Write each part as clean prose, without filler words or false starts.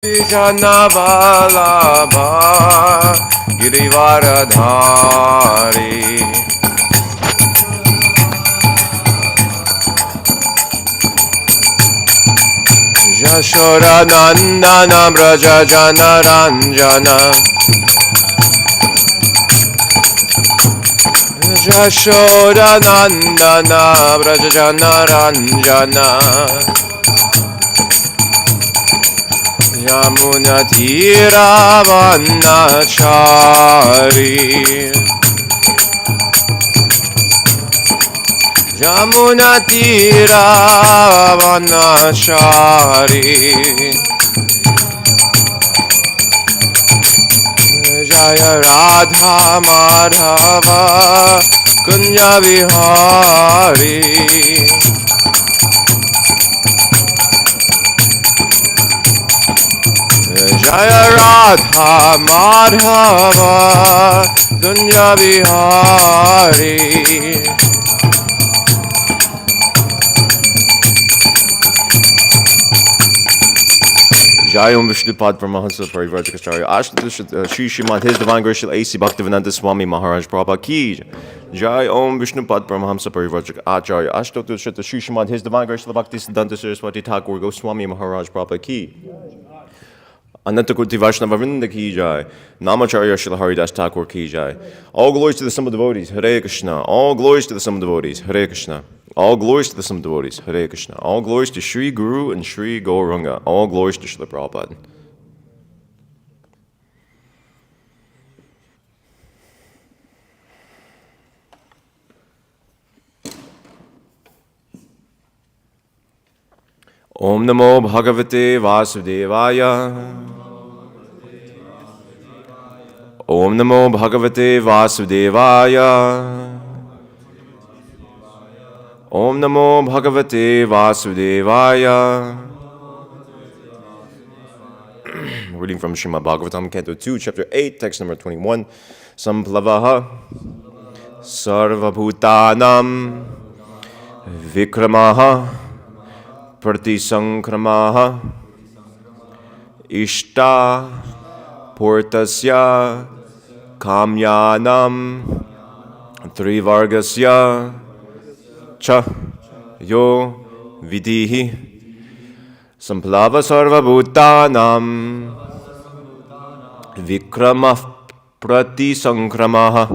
Janavalabha Girivaradhari Jashodanandana Braja Janaranjana Jashodanandana Braja Janaranjana Yamunatiravanachari Yamunatiravanachari Jaya Radha Madhava Kunya Vihari Jaya Radha Madhava Kunya Vihari Jai Om Vishnupad Paramahansa Parivrajakacharya Ashtadisha Shri Srimad His Divine Grace Shri A.C. Bhaktivedanta Swami Maharaj Prabhupada Ki Jai Om Vishnupad Paramahansa Parivrajakacharya Ashtadisha Shri Srimad His Divine Grace Shri Bhaktisiddhanta Saraswati Thakur Goswami Maharaj Prabhupada Ki Anantakurti Vaishnava Vrinda Ki Jai Namacharya Shri Haridas Thakur Ki Jai. All glories to the sum of devotees, Hare Krishna. All glories to the sum of devotees, Hare Krishna. All glories to the sum of devotees, Hare Krishna. All glories to Sri Guru and Sri Gauranga. All glories to Srila Prabhupada. Om Namo Bhagavate Vasudevaya. Om Namo Bhagavate Vasudevaya. Om Namo Bhagavate Vasudevaya. Reading from Srimad Bhagavatam, Canto 2, Chapter 8, Text number 21. Samplavaha Sarvabhutanam Vikramaha Pratisankramaha Ishta Portasya Kamyanam Trivargasya Cha Yo Vidihi Samplava Sarvabhutanam Vikramah Pratisankramaha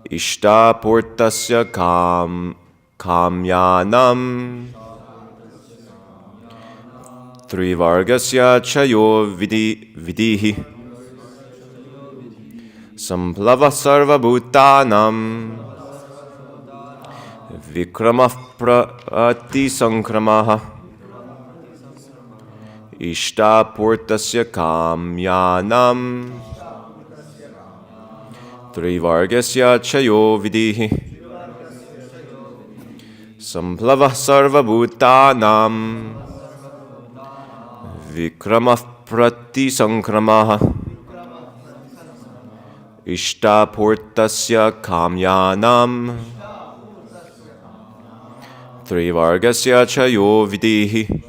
Ishta Portasya Kamyanam Trivargasya Chayo Vidihi Samplava Sarvabhutanam Vikramah Pratisankramaha Ishta Portasya Kamyanam Trivargasya Chayo Vidihi Samplava Sarvabhutanam Vikramah Pratisankramaha Ishta Portasya Kamyanam Trivargasya Chayo Vidihi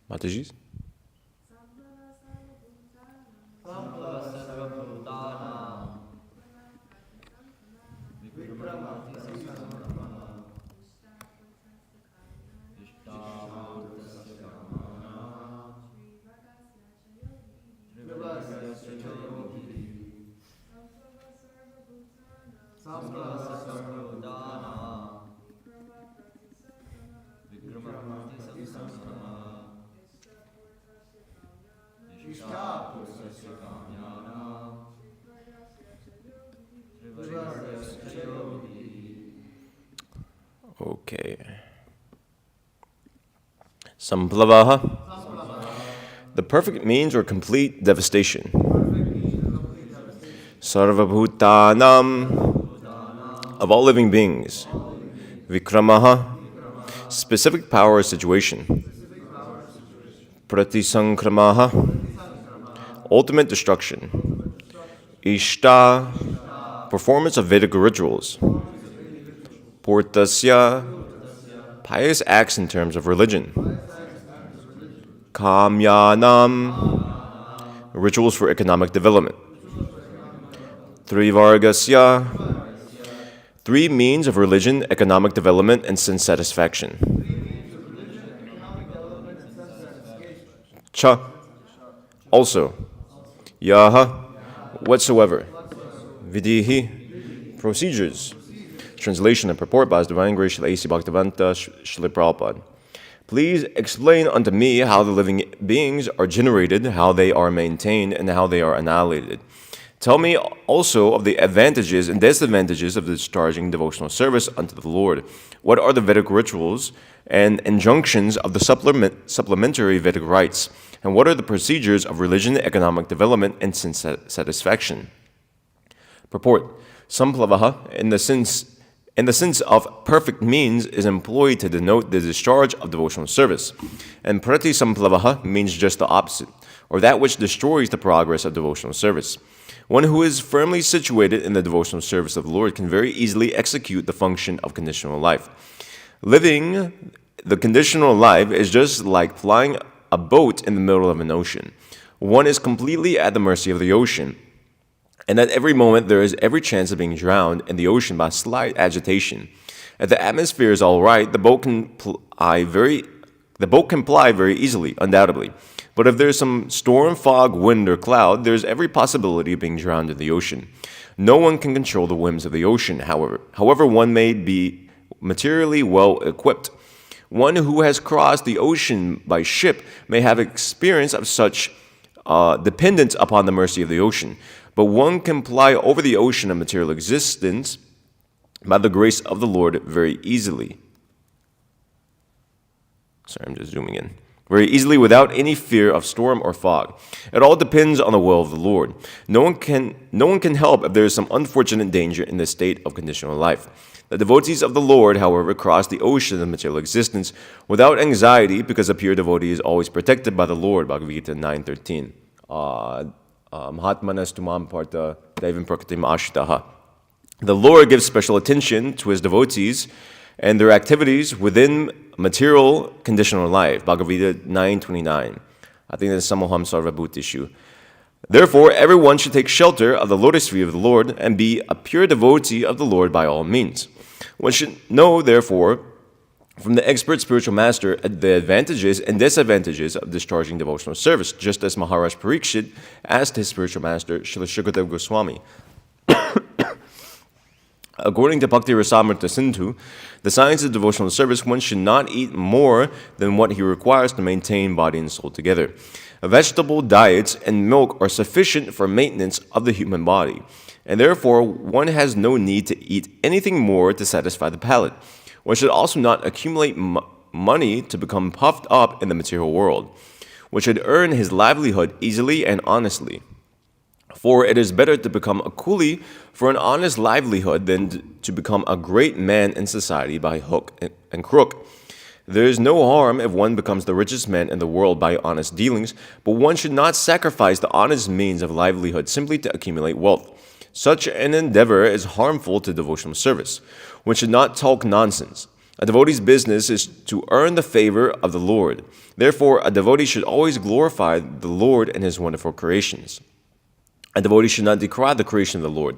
Mataji's? Okay. Samplavaha. The perfect means or complete devastation. Sarvabhutanam. Of all living beings. Vikramaha. Specific power or situation. Pratisankramaha. Ultimate destruction. Ishta. Performance of Vedic rituals. Portasya. Pious acts in terms of religion. Kamyanam. Rituals for economic development. Trivargasya. Three means of religion, economic development, and sense satisfaction. Cha. Also. Yaha. Whatsoever. Vidihi. Procedures. Translation and purport by His Divine Grace Srila A.C. Bhaktivedanta Srila Prabhupada. Please explain unto me how the living beings are generated, how they are maintained, and how they are annihilated. Tell me also of the advantages and disadvantages of discharging devotional service unto the Lord. What are the Vedic rituals and injunctions of the supplementary Vedic rites? And what are the procedures of religion, economic development, and sense satisfaction? Purport. Samplavaha, in the sense of perfect means, is employed to denote the discharge of devotional service. And prati samplavaha means just the opposite, or that which destroys the progress of devotional service. One who is firmly situated in the devotional service of the Lord can very easily execute the function of conditional life. Living the conditional life is just like flying a boat in the middle of an ocean. One is completely at the mercy of the ocean, and at every moment there is every chance of being drowned in the ocean by slight agitation. If the atmosphere is all right, the boat can ply very easily, undoubtedly. But if there's some storm, fog, wind, or cloud, there's every possibility of being drowned in the ocean. No one can control the whims of the ocean, however one may be materially well equipped. One who has crossed the ocean by ship may have experience of such dependence upon the mercy of the ocean. But one can fly over the ocean of material existence by the grace of the Lord very easily. Sorry, I'm just zooming in. Very easily without any fear of storm or fog. It all depends on the will of the Lord. No one can help if there is some unfortunate danger in this state of conditional life. The devotees of the Lord, however, cross the ocean of material existence without anxiety because a pure devotee is always protected by the Lord. Bhagavad Gita 9:13. Mahatmanas tumam parta daivam prakritim ashitaha. The Lord gives special attention to His devotees and their activities within material conditional life. Bhagavad Gita 9:29. I think that's Samoham Sarvabhut issue. Therefore, everyone should take shelter of the lotus feet of the Lord and be a pure devotee of the Lord by all means. One should know, therefore, from the expert spiritual master the advantages and disadvantages of discharging devotional service, just as Maharaj Parikshit asked his spiritual master, Srila Shukadev Goswami. According to Bhakti Rasamrita Sindhu, the science of devotional service, one should not eat more than what he requires to maintain body and soul together. Vegetable diets and milk are sufficient for maintenance of the human body, and therefore one has no need to eat anything more to satisfy the palate. One should also not accumulate money to become puffed up in the material world. One should earn his livelihood easily and honestly. For it is better to become a coolie for an honest livelihood than to become a great man in society by hook and crook. There is no harm if one becomes the richest man in the world by honest dealings, but one should not sacrifice the honest means of livelihood simply to accumulate wealth. Such an endeavor is harmful to devotional service. One should not talk nonsense. A devotee's business is to earn the favor of the Lord. Therefore, a devotee should always glorify the Lord and his wonderful creations. A devotee should not decry the creation of the Lord,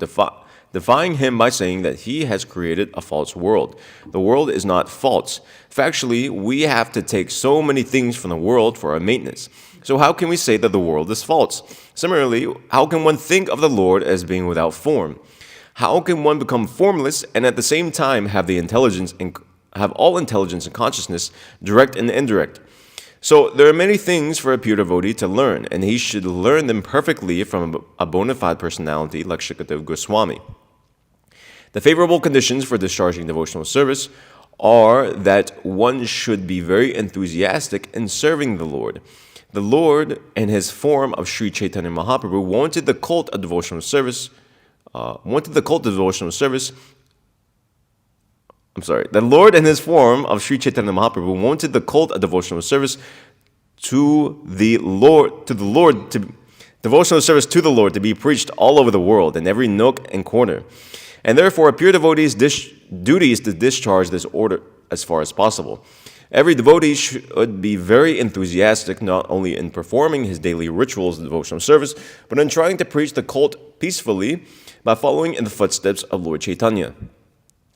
defying him by saying that he has created a false world. The world is not false. Factually, we have to take so many things from the world for our maintenance. So how can we say that the world is false? Similarly, how can one think of the Lord as being without form? How can one become formless and at the same time have all intelligence and consciousness, direct and indirect? So there are many things for a pure devotee to learn, and he should learn them perfectly from a bona fide personality like Shukadeva Goswami. The favorable conditions for discharging devotional service are that one should be very enthusiastic in serving the Lord. The Lord, in his form of Sri Chaitanya Mahaprabhu, wanted the cult of devotional service. The Lord, in his form of Sri Chaitanya Mahaprabhu, wanted the cult of devotional service devotional service to the Lord to be preached all over the world in every nook and corner. And therefore, a pure devotee's duty is to discharge this order as far as possible. Every devotee should be very enthusiastic not only in performing his daily rituals of devotional service, but in trying to preach the cult peacefully by following in the footsteps of Lord Chaitanya.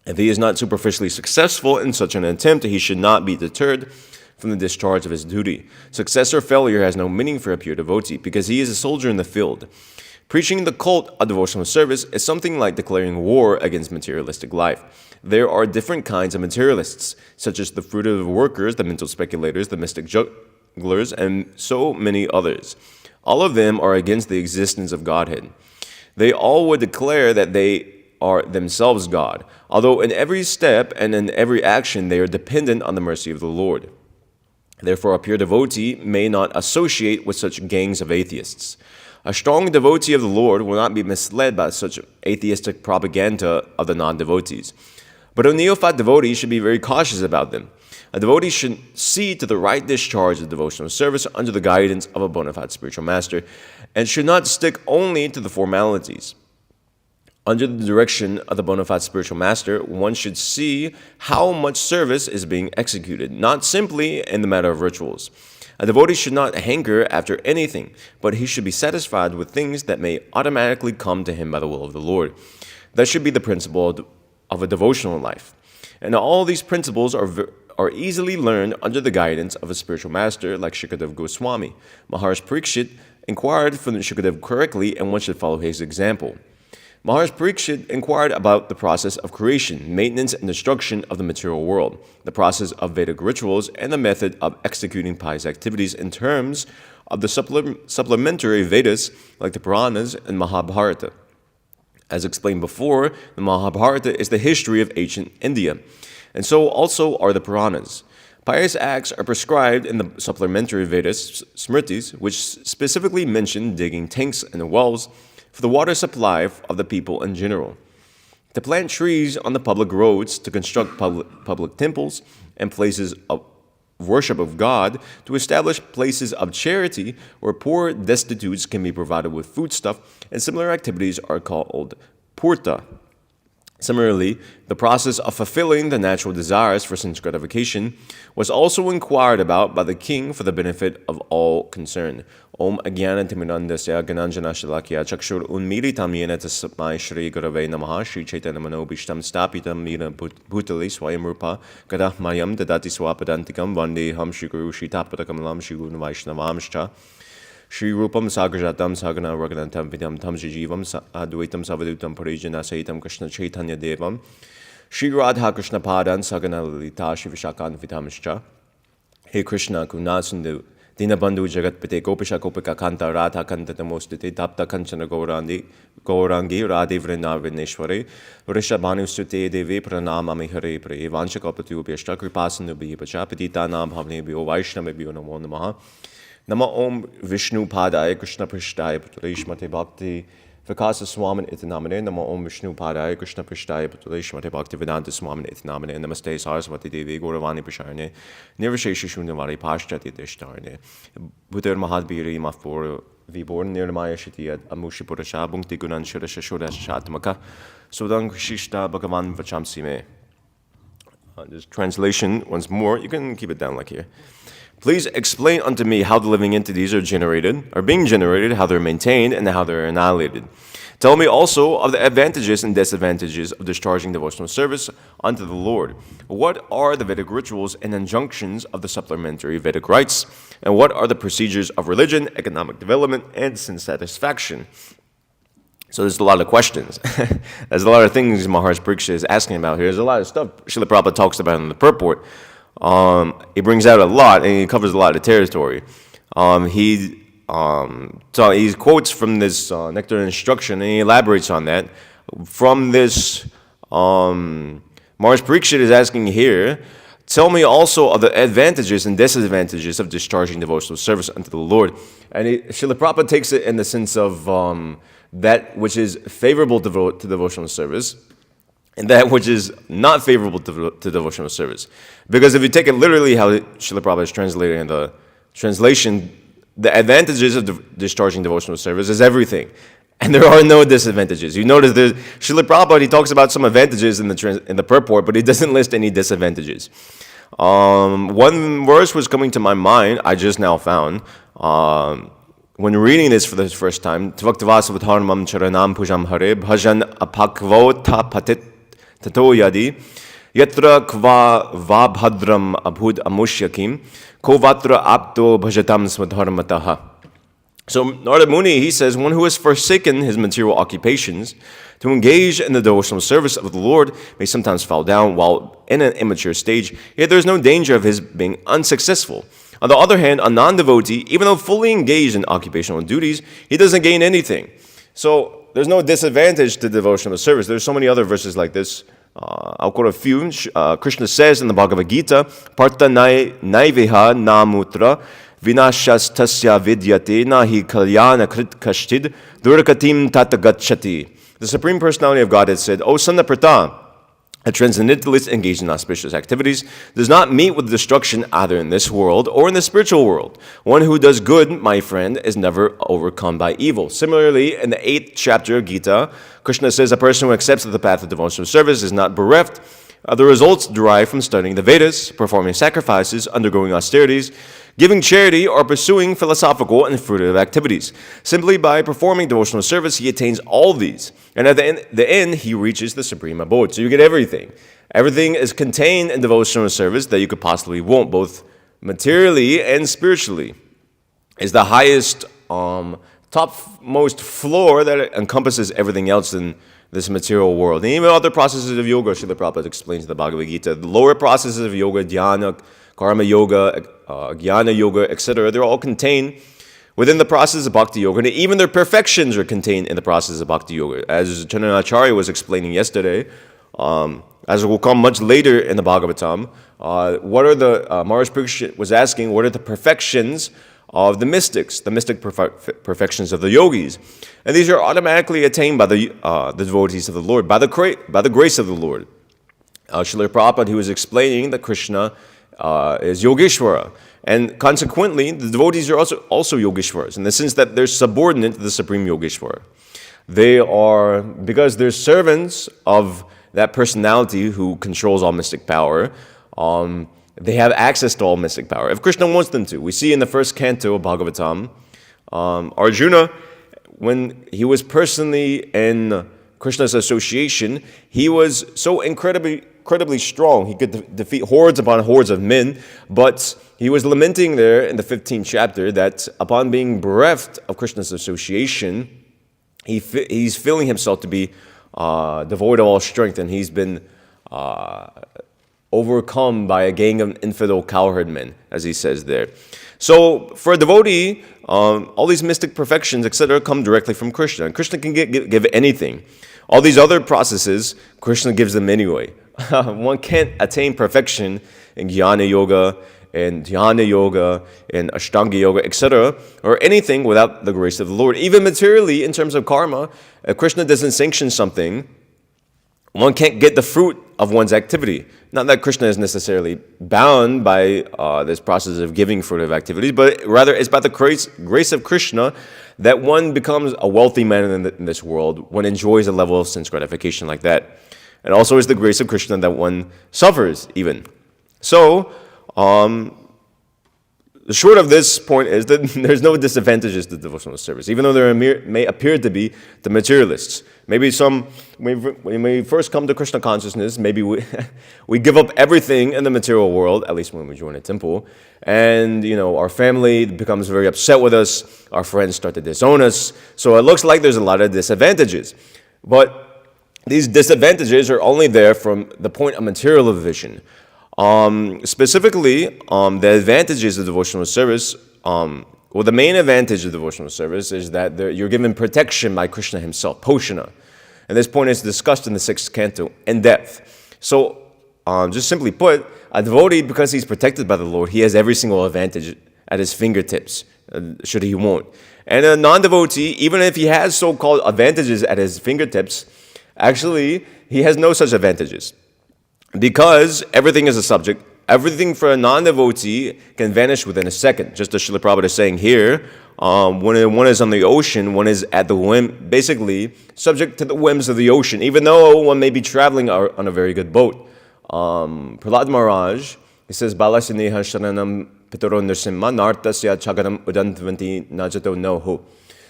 If he is not superficially successful in such an attempt, he should not be deterred from the discharge of his duty. Success or failure has no meaning for a pure devotee, because he is a soldier in the field. Preaching the cult of devotional service is something like declaring war against materialistic life. There are different kinds of materialists, such as the fruitive workers, the mental speculators, the mystic jugglers, and so many others. All of them are against the existence of Godhead. They all would declare that they are themselves God, although in every step and in every action they are dependent on the mercy of the Lord. Therefore, a pure devotee may not associate with such gangs of atheists. A strong devotee of the Lord will not be misled by such atheistic propaganda of the non-devotees. But a neophyte devotee should be very cautious about them. A devotee should see to the right discharge of devotional service under the guidance of a bona fide spiritual master, and should not stick only to the formalities. Under the direction of the bona fide spiritual master, one should see how much service is being executed, not simply in the matter of rituals. A devotee should not hanker after anything, but he should be satisfied with things that may automatically come to him by the will of the Lord. That should be the principle of a devotional life. And all these principles are easily learned under the guidance of a spiritual master like Shukadeva Goswami. Maharaj Parikshit inquired from Shukadeva correctly, and one should follow his example. Maharaj Parikshit inquired about the process of creation, maintenance, and destruction of the material world, the process of Vedic rituals, and the method of executing pious activities in terms of the supplementary Vedas like the Puranas and Mahabharata. As explained before, the Mahabharata is the history of ancient India, and so also are the Puranas. Pious acts are prescribed in the supplementary Vedas, Smritis, which specifically mention digging tanks and wells for the water supply of the people in general, to plant trees on the public roads, to construct public temples and places of worship of God, to establish places of charity where poor destitutes can be provided with foodstuff, and similar activities are called purta. Similarly, the process of fulfilling the natural desires for sense gratification was also inquired about by the king for the benefit of all concerned. Om Agyanatimirandasya Gananjana Shalakya Chakshur Unmilitam Yena Tasmai Shri Gurave Namaha Shri Chaitanya Manobishtam Stapitam Mira Bhutali Swayam Rupa Gadah Mayam Dadati Swapadantikam Vande Ham Shri Guru Shri Tapatakamalam Shri Guru Vaishnavamscha Shri Rupam Sagrajatam Sagana Raganantam Vidam Tam Jivam Advaitam Savadutam Parijana Saitam Krishna Chaitanya Devam Shri Radha Krishna Padan Sagana Lalita Shri Vishakan Vidamischa. Hey Krishna Kunasundu Dinabandhu Jagatpite Gopisha Gopika Kanta Radha Kanta Mostite Tapta Kanchana Gaurangi Radhe Vrina Vineshwari Vrishabhanu Sute Devi Pranama Mihare Pre Vanchakapatu Bishta Kripasanu Bihipacha Petita Nam Bhavne Bio Vaishnava Bio Namo Namaha Nama Om Vishnu Padaya Krishna Prishtaya Putrishmate Bhakti Vikasa Swamin Itinamane Nama Om Vishnu Padaya Krishna Prishtaya Putrishmate Bhakti Vedanta Swamin Itinamane Namaste Saraswati Devi Gauravani Prasharne Nirvashesha Shunyavari Pashchati Deshtarne Buddha Mahadbiri Mafur Viborn Nirmaya Shitiyat Amushi Purasha Bhungti Gunan Shirasha Shatmaka Sudang Shishta Bhagavan Vachamsime. This translation once more, you can keep it down like here. Please explain unto me how the living entities are being generated, how they're maintained, and how they're annihilated. Tell me also of the advantages and disadvantages of discharging devotional service unto the Lord. What are the Vedic rituals and injunctions of the supplementary Vedic rites? And what are the procedures of religion, economic development, and sense satisfaction? So there's a lot of questions. There's a lot of things Maharaj Pariksha is asking about here. There's a lot of stuff Srila Prabhupada talks about in the purport. He brings out a lot, and he covers a lot of territory. He quotes from this Nectar and Instruction, and he elaborates on that. From this, Maharaj Parikshit is asking here, tell me also of the advantages and disadvantages of discharging devotional service unto the Lord. And Srila Prabhupada takes it in the sense of that which is favorable to devotional service, and that which is not favorable to devotional service. Because if you take it literally how Srila Prabhupada is translating in the translation, the advantages of discharging devotional service is everything. And there are no disadvantages. You notice that Srila Prabhupada, he talks about some advantages in the purport, but he doesn't list any disadvantages. One verse was coming to my mind, I just now found, when reading this for the first time, Tvaktavasavadharmam charanam pujam hare bhajan apakvota patit tato yadi yatra kva vabhadram abhud amushyakim kovatra apto bhajatam swadharmataha. So Narada Muni, he says, one who has forsaken his material occupations to engage in the devotional service of the Lord may sometimes fall down while in an immature stage, yet there is no danger of his being unsuccessful. On the other hand, a non-devotee, even though fully engaged in occupational duties, he doesn't gain anything. So there's no disadvantage to devotional service. There's so many other verses like this. I'll quote a few. Krishna says in the Bhagavad Gita, Partha naiveha namutra vinashas tasya vidyate nahi kalyana krit kashtid durakatim tatagachati. The Supreme Personality of Godhead said, O son of Partha, a transcendentalist engaged in auspicious activities does not meet with destruction either in this world or in the spiritual world. One who does good, my friend, is never overcome by evil. Similarly, in the 8th chapter of Gita, Krishna says a person who accepts the path of devotional service is not bereft of the results derived from studying the Vedas, performing sacrifices, undergoing austerities, giving charity, or pursuing philosophical and fruitive activities. Simply by performing devotional service, he attains all these. And at the end, he reaches the supreme abode. So you get everything. Everything is contained in devotional service that you could possibly want, both materially and spiritually. It's the highest, topmost floor that encompasses everything else in this material world. And even other processes of yoga, Srila Prabhupada explains in the Bhagavad Gita, the lower processes of yoga, dhyana, karma yoga, jnana yoga, etc., they're all contained within the process of bhakti yoga, and even their perfections are contained in the process of bhakti yoga. As Chandanacharya was explaining yesterday, as it will come much later in the Bhagavatam, Maharaj Parikshit was asking, what are the perfections of the mystics, the mystic perfections of the yogis? And these are automatically attained by the devotees of the Lord, by the grace of the Lord. Srila Prabhupada, he was explaining that Krishna is Yogeshwara. And consequently, the devotees are also Yogeshwaras, in the sense that they're subordinate to the Supreme Yogeshwara. They are, because they're servants of that personality who controls all mystic power, they have access to all mystic power, if Krishna wants them to. We see in the first canto of Bhagavatam, Arjuna, when he was personally in Krishna's association, he was so incredibly incredibly strong. He could defeat hordes upon hordes of men, but he was lamenting there in the 15th chapter that upon being bereft of Krishna's association, he's feeling himself to be devoid of all strength, and he's been overcome by a gang of infidel cowherd men, as he says there. So for a devotee, all these mystic perfections, etc., come directly from Krishna. And Krishna can give anything. All these other processes, Krishna gives them anyway. One can't attain perfection in Jnana Yoga, and Dhyana Yoga, and Ashtanga Yoga, etc., or anything without the grace of the Lord. Even materially, in terms of karma, if Krishna doesn't sanction something, one can't get the fruit of one's activity. Not that Krishna is necessarily bound by this process of giving fruitive activities, but rather it's by the grace of Krishna that one becomes a wealthy man in this world, one enjoys a level of sense gratification like that. And also it's the grace of Krishna that one suffers even. So, the short of this point is that there's no disadvantages to devotional service, even though there may appear to be the materialists. Maybe when we first come to Krishna consciousness, maybe we give up everything in the material world, at least when we join a temple, and our family becomes very upset with us, our friends start to disown us, so it looks like there's a lot of disadvantages. But these disadvantages are only there from the point of material vision. Specifically, the advantages of devotional service, the main advantage of devotional service is that you're given protection by Krishna himself, Poshana. And this point is discussed in the 6th canto in depth. So, just simply put, a devotee, because he's protected by the Lord, he has every single advantage at his fingertips, should he want. And a non-devotee, even if he has so-called advantages at his fingertips, actually, he has no such advantages. Because everything is a subject, everything for a non-devotee can vanish within a second. Just as Srila Prabhupada is saying here, when one is on the ocean, one is at the whim, basically subject to the whims of the ocean, even though one may be traveling on a very good boat. Prahlad Maharaj, he says, Balasineha Sharanam Pitaro Nrsimha Nartasya Chaganam Udantvanti Najato Noho.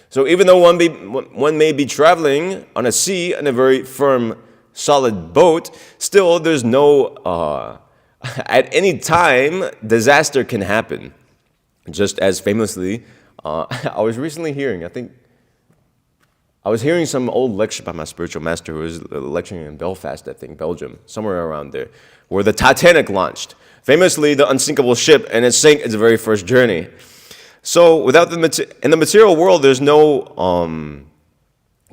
So even though one may be traveling on a sea in a very firm solid boat, still there's no, at any time, disaster can happen. Just as famously, I was recently hearing, I was hearing some old lecture by my spiritual master who was lecturing in Belfast, Belgium, somewhere around there, where the Titanic launched. Famously, the unsinkable ship, and it sank its very first journey. So in the material world, there's no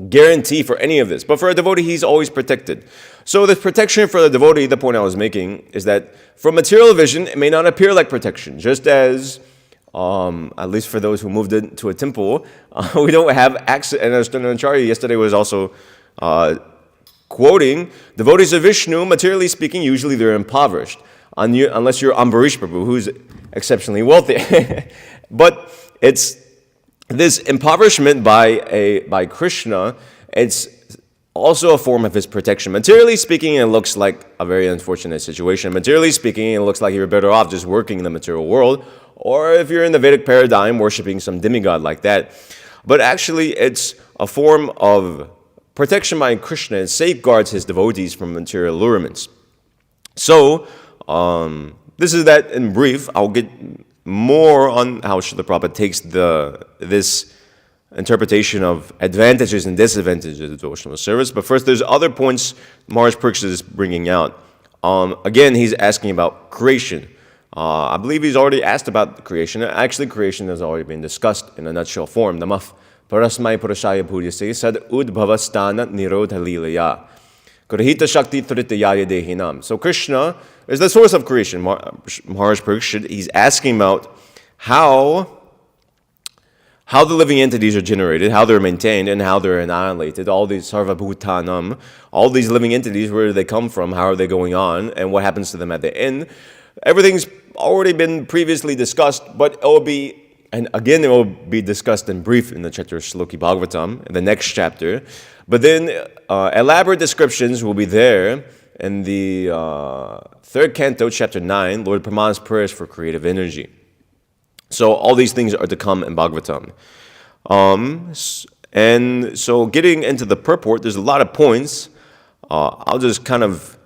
guarantee for any of this. But for a devotee, he's always protected. So the protection for the devotee, the point I was making, is that from material vision, it may not appear like protection. Just as, at least for those who moved into a temple, we don't have access. And Acharya yesterday was also quoting, devotees of Vishnu, materially speaking, usually they're impoverished. Unless you're Ambarish Prabhu, who's exceptionally wealthy. But it's this impoverishment by Krishna, it's also a form of his protection. Materially speaking, it looks like a very unfortunate situation. Materially speaking, it looks like you're better off just working in the material world, or if you're in the Vedic paradigm, worshiping some demigod like that. But actually, it's a form of protection by Krishna. It safeguards his devotees from material allurements. So, this is that in brief. I'll get more on how Srila Prabhupada takes this interpretation of advantages and disadvantages of devotional service. But first, there's other points Maharaj Parikshit is bringing out. Again, he's asking about creation. I believe he's already asked about creation. Actually, creation has already been discussed in a nutshell form. Namah parasmai purashaya bhujase sad udbhavastana nirodha lilaya. Grahita shakti tritayaya dehinam. So Krishna is the source of creation. Maharaj Parikshit, he's asking about how the living entities are generated, how they're maintained, and how they're annihilated. All these sarva bhutanam, all these living entities, where do they come from, how are they going on, and what happens to them at the end. Everything's already been previously discussed, but it will be discussed in brief in the Chitra Shloki Bhagavatam, in the next chapter. But then elaborate descriptions will be there in the 3rd canto, chapter 9, Lord Brahma's prayers for creative energy. So all these things are to come in Bhagavatam. And so getting into the purport, there's a lot of points. I'll just kind of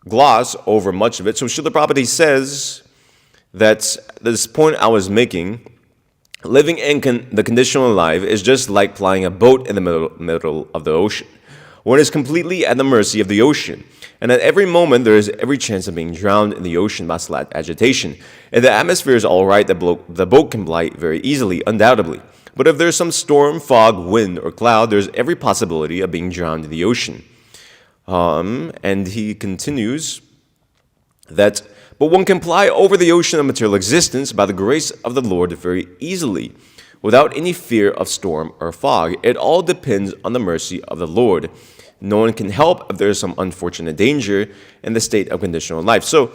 gloss over much of it. So Srila Prabhupada says that this point I was making, living in the conditional life is just like flying a boat in the middle of the ocean. One is completely at the mercy of the ocean. And at every moment, there is every chance of being drowned in the ocean by slight agitation. If the atmosphere is all right, the boat can glide very easily, undoubtedly. But if there's some storm, fog, wind, or cloud, there's every possibility of being drowned in the ocean. And he continues that, but one can fly over the ocean of material existence by the grace of the Lord very easily, without any fear of storm or fog. It all depends on the mercy of the Lord. No one can help if there is some unfortunate danger in the state of conditional life. So,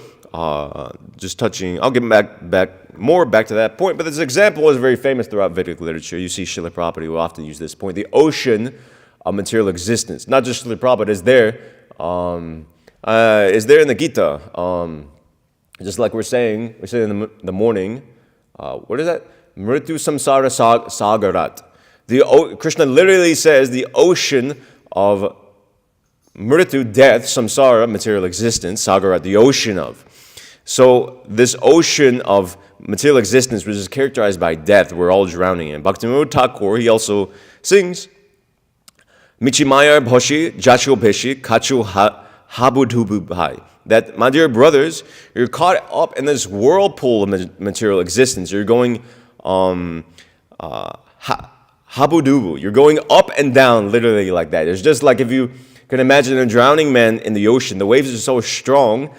just touching, I'll get back to that point, but this example is very famous throughout Vedic literature. You see Srila Prabhupada will often use this point. The ocean of material existence, not just Srila Prabhupada, is there in the Gita. Just like we say in the morning, what is that? Mritu samsara sagarat. Krishna literally says the ocean of Mritu, death, samsara, material existence, sagarat, the ocean of. So this ocean of material existence, which is characterized by death, we're all drowning in. Bhaktivinoda Thakur, he also sings, Michimaya bhoshi, jacho beshi, kachu habudhubu bhai. That, my dear brothers, you're caught up in this whirlpool of material existence. You're going habudubu. You're going up and down, literally like that. It's just like if you can imagine a drowning man in the ocean. The waves are so strong.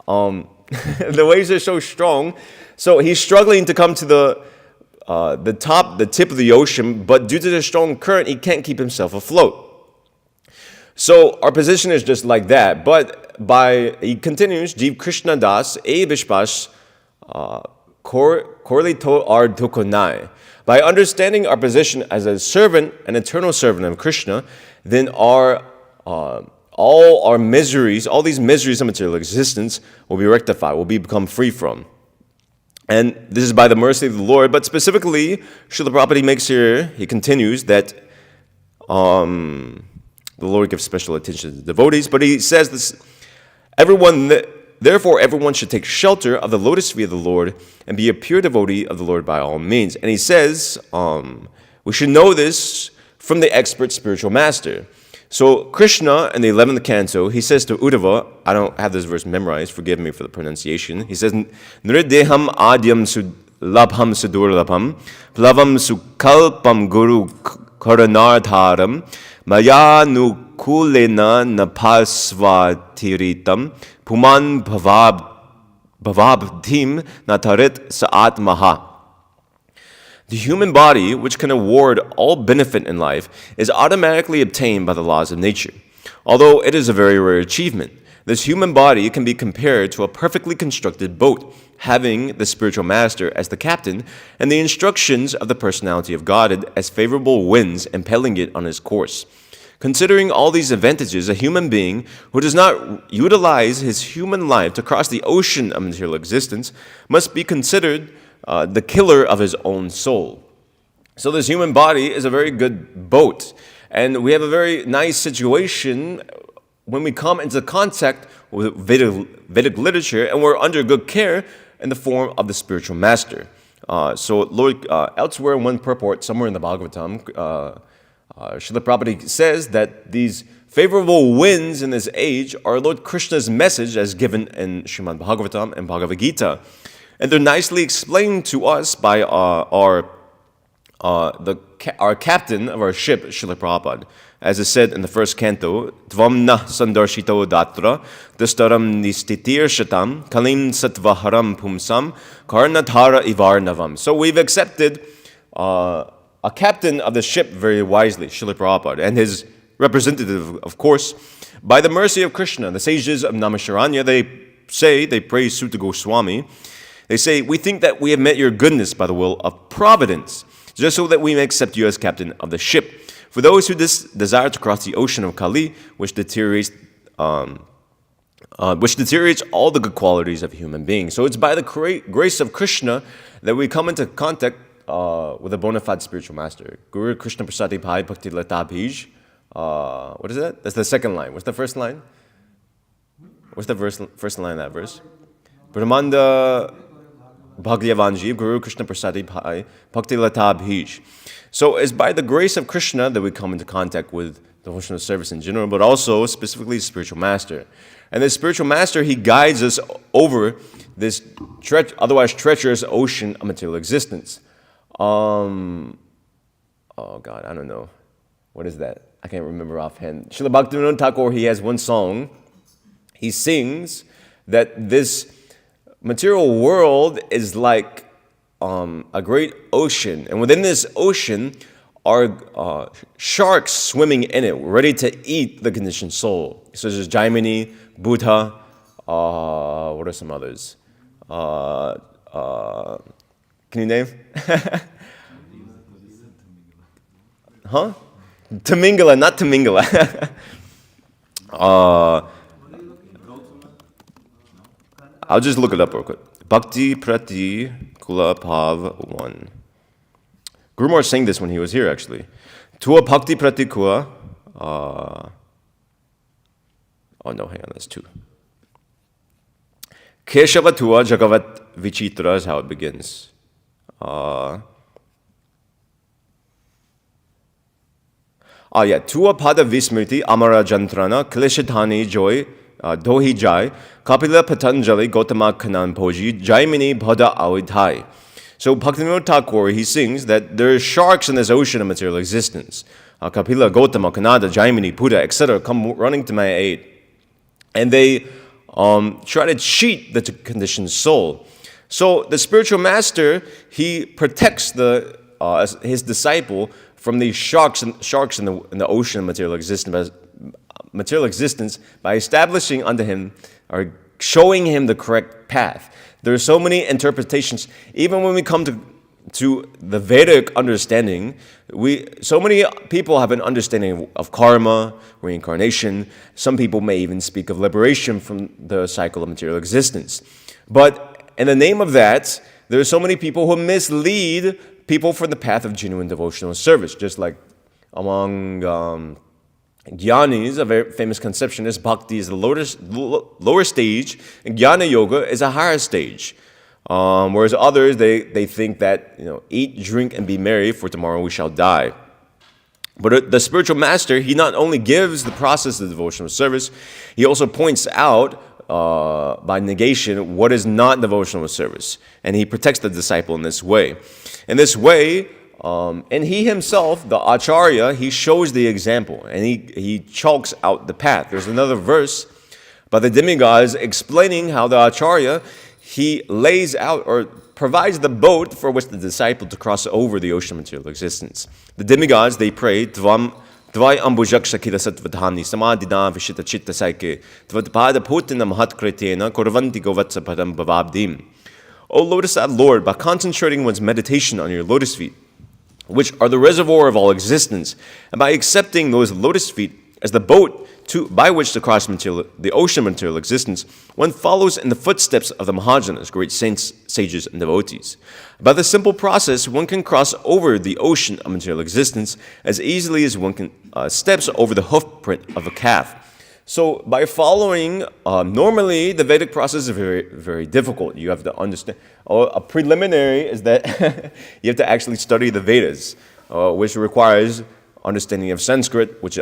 The waves are so strong. So he's struggling to come to the tip of the ocean, but due to the strong current, he can't keep himself afloat. So our position is just like that. But he continues, Jeev Krishna Das, E Vishpas, Korlito Ar Dukonai. By understanding our position as a servant, an eternal servant of Krishna, then all our miseries, all these miseries of material existence will be rectified, will become free from. And this is by the mercy of the Lord. But specifically, Srila Prabhupada makes here, he continues that the Lord gives special attention to the devotees. But he says this, therefore everyone should take shelter of the lotus feet of the Lord and be a pure devotee of the Lord by all means. And he says, we should know this from the expert spiritual master. So Krishna in the 11th canto, he says to Uddhava, I don't have this verse memorized, forgive me for the pronunciation. He says, Nrideham adyam labham sudurlabham, plavam sukalpam guru karanardharam, maya nukulena napasvatiritam, puman bhavabdhim natarit sa'at maha. The human body, which can award all benefit in life, is automatically obtained by the laws of nature. Although it is a very rare achievement, this human body can be compared to a perfectly constructed boat, having the spiritual master as the captain and the instructions of the personality of God as favorable winds impelling it on its course. Considering all these advantages, a human being who does not utilize his human life to cross the ocean of material existence must be considered the killer of his own soul. So this human body is a very good boat. And we have a very nice situation when we come into contact with Vedic literature and we're under good care in the form of the spiritual master. So Lord, elsewhere in one purport, somewhere in the Bhagavatam, Srila Prabhupada says that these favorable winds in this age are Lord Krishna's message as given in Srimad Bhagavatam and Bhagavad Gita. And they're nicely explained to us by our captain of our ship, Srila Prabhupada. As is said in the first canto, Tvamna sandarshito datra, dastaram nistitir shatam, kalim satvaharam pumsam, karnatara ivarnavam. So we've accepted a captain of the ship very wisely, Srila Prabhupada, and his representative, of course. By the mercy of Krishna, the sages of Naimisharanya, they praise Sutta Goswami. They say, we think that we have met your goodness by the will of providence, just so that we may accept you as captain of the ship. For those who desire to cross the ocean of Kali, which deteriorates all the good qualities of human beings. So it's by the grace of Krishna that we come into contact with a bona fide spiritual master. Guru Krishna Prasadi Bhai Bhakti Lata Bij. What is that? That's the second line. What's the first line? What's the first line of that verse? Brahmanda Bhagyavanji Guru Krishna Prasadi Bhai Bhakti Lata Bhish. So it's by the grace of Krishna that we come into contact with devotional service in general, but also specifically the spiritual master. And the spiritual master, he guides us over this otherwise treacherous ocean of material existence. Oh God, I don't know. What is that? I can't remember offhand. Srila Bhaktivinoda Thakur, he has one song. He sings that this material world is like a great ocean. And within this ocean are sharks swimming in it, ready to eat the conditioned soul. So there's Jaimini, Buddha, what are some others? Can you name? Huh? Tamingala, not Tamingala. I'll just look it up real quick. Bhakti Prati Kula Pav 1. Guru Maharaj sang this when he was here, actually. Tua Bhakti Prati Kula. Oh no, hang on, that's 2. Keshava Tua Jagavat Vichitra is how it begins. Tua Pada Vismriti Amara Jantrana Kleshithani Joy Dohi Jai Kapila Patanjali Gotama Kanan Poji Jaimini Bhada Awidhai. So Bhaktivinoda Thakur, he sings that there are sharks in this ocean of material existence. Kapila, Gotama, Kanada, Jaimini, Buddha, etc. come running to my aid. And they try to cheat the conditioned soul. So the spiritual master, he protects his disciple from these sharks in the ocean of material existence by establishing unto him or showing him the correct path. There are so many interpretations. Even when we come to the Vedic understanding, so many people have an understanding of karma, reincarnation. Some people may even speak of liberation from the cycle of material existence. But in the name of that, there are so many people who mislead people from the path of genuine devotional service. Just like among Jnanis, a very famous conception is bhakti is the lower stage, and jnana yoga is a higher stage. Whereas others, they think that, eat, drink, and be merry, for tomorrow we shall die. But the spiritual master, he not only gives the process of devotional service, he also points out by negation what is not devotional service. And he protects the disciple in this way. In this way, and he himself, the Acharya, he shows the example and he chalks out the path. There's another verse by the demigods explaining how the Acharya, he lays out or provides the boat for which the disciple to cross over the ocean of material existence. The demigods, they pray, Tvai ambujak shakila satvadhani samadina vishita chitta saike tvadpada putina mahat kretena korvanti govatsa padam bhavabdim. O lotus-eyed Lord, by concentrating one's meditation on your lotus feet, which are the reservoir of all existence, and by accepting those lotus feet as the boat by which to cross the ocean of material existence, one follows in the footsteps of the Mahajanas, great saints, sages, and devotees. By the simple process, one can cross over the ocean of material existence as easily as one can steps over the hoofprint of a calf. So by following, normally the Vedic process is very, very difficult. You have to understand. A preliminary is that you have to actually study the Vedas, which requires understanding of Sanskrit, which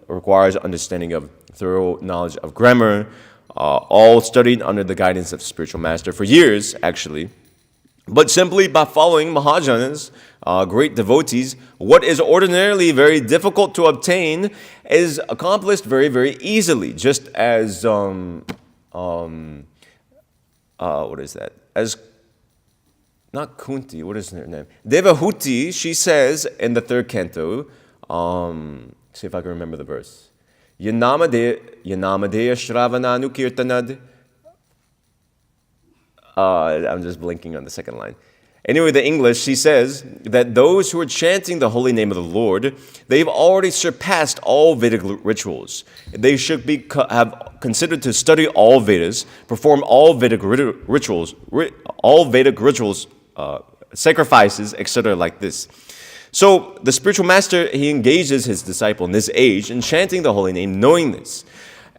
requires understanding of thorough knowledge of grammar, all studied under the guidance of spiritual master for years, actually. But simply by following Mahajanas, great devotees, what is ordinarily very difficult to obtain is accomplished very, very easily. Just as, what is that? As, not Kunti, what is her name? Devahuti, she says in the 3rd canto, see if I can remember the verse. Yanamadeya Shravananu Kirtanad. I'm just blinking on the second line. Anyway, the English, she says that those who are chanting the holy name of the Lord, they've already surpassed all Vedic rituals. They should have considered to study all Vedas, perform all Vedic rituals, sacrifices, etc. like this. So the spiritual master, he engages his disciple in this age in chanting the holy name, knowing this.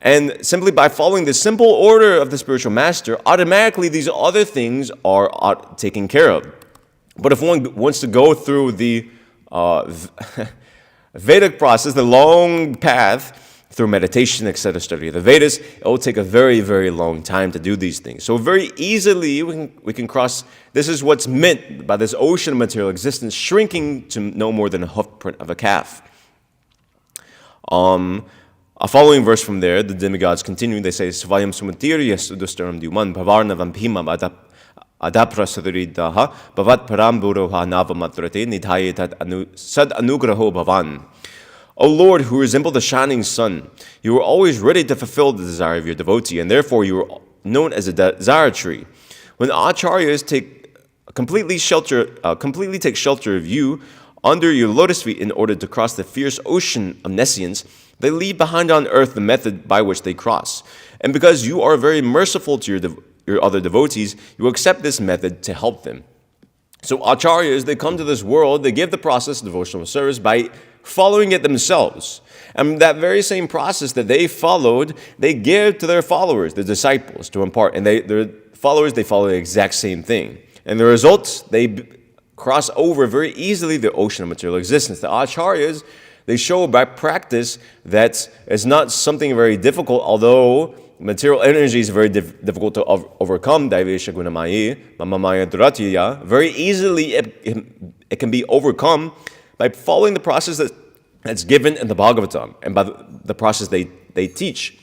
And simply by following the simple order of the spiritual master, automatically these other things are taken care of. But if one wants to go through the Vedic process, the long path through meditation, etc., study of the Vedas, it will take a very, very long time to do these things. So very easily we can cross. This is what's meant by this ocean of material existence shrinking to no more than a hoof print of a calf. A following verse from there, the demigods continue. They say, "Svayam sumatirya sudustaram duman bhavarna vampima adaprasuridaha bhavat paramburoha navamatrate nidhayetat sad anugraho bhavan." O Lord, who resemble the shining sun, you are always ready to fulfill the desire of your devotee, and therefore you are known as a desire tree. When acharyas completely take shelter of you under your lotus feet in order to cross the fierce ocean of nescience, they leave behind on earth the method by which they cross. And because you are very merciful to your other devotees, you accept this method to help them. So acharyas, they come to this world, they give the process of devotional service by following it themselves. And that very same process that they followed, they give to their followers, the disciples, to impart. And their followers, they follow the exact same thing. And the results, they cross over very easily the ocean of material existence. The acharyas, they show by practice that it's not something very difficult, although material energy is very difficult to overcome. Very easily it can be overcome by following the process that's given in the Bhagavatam and by the process they teach.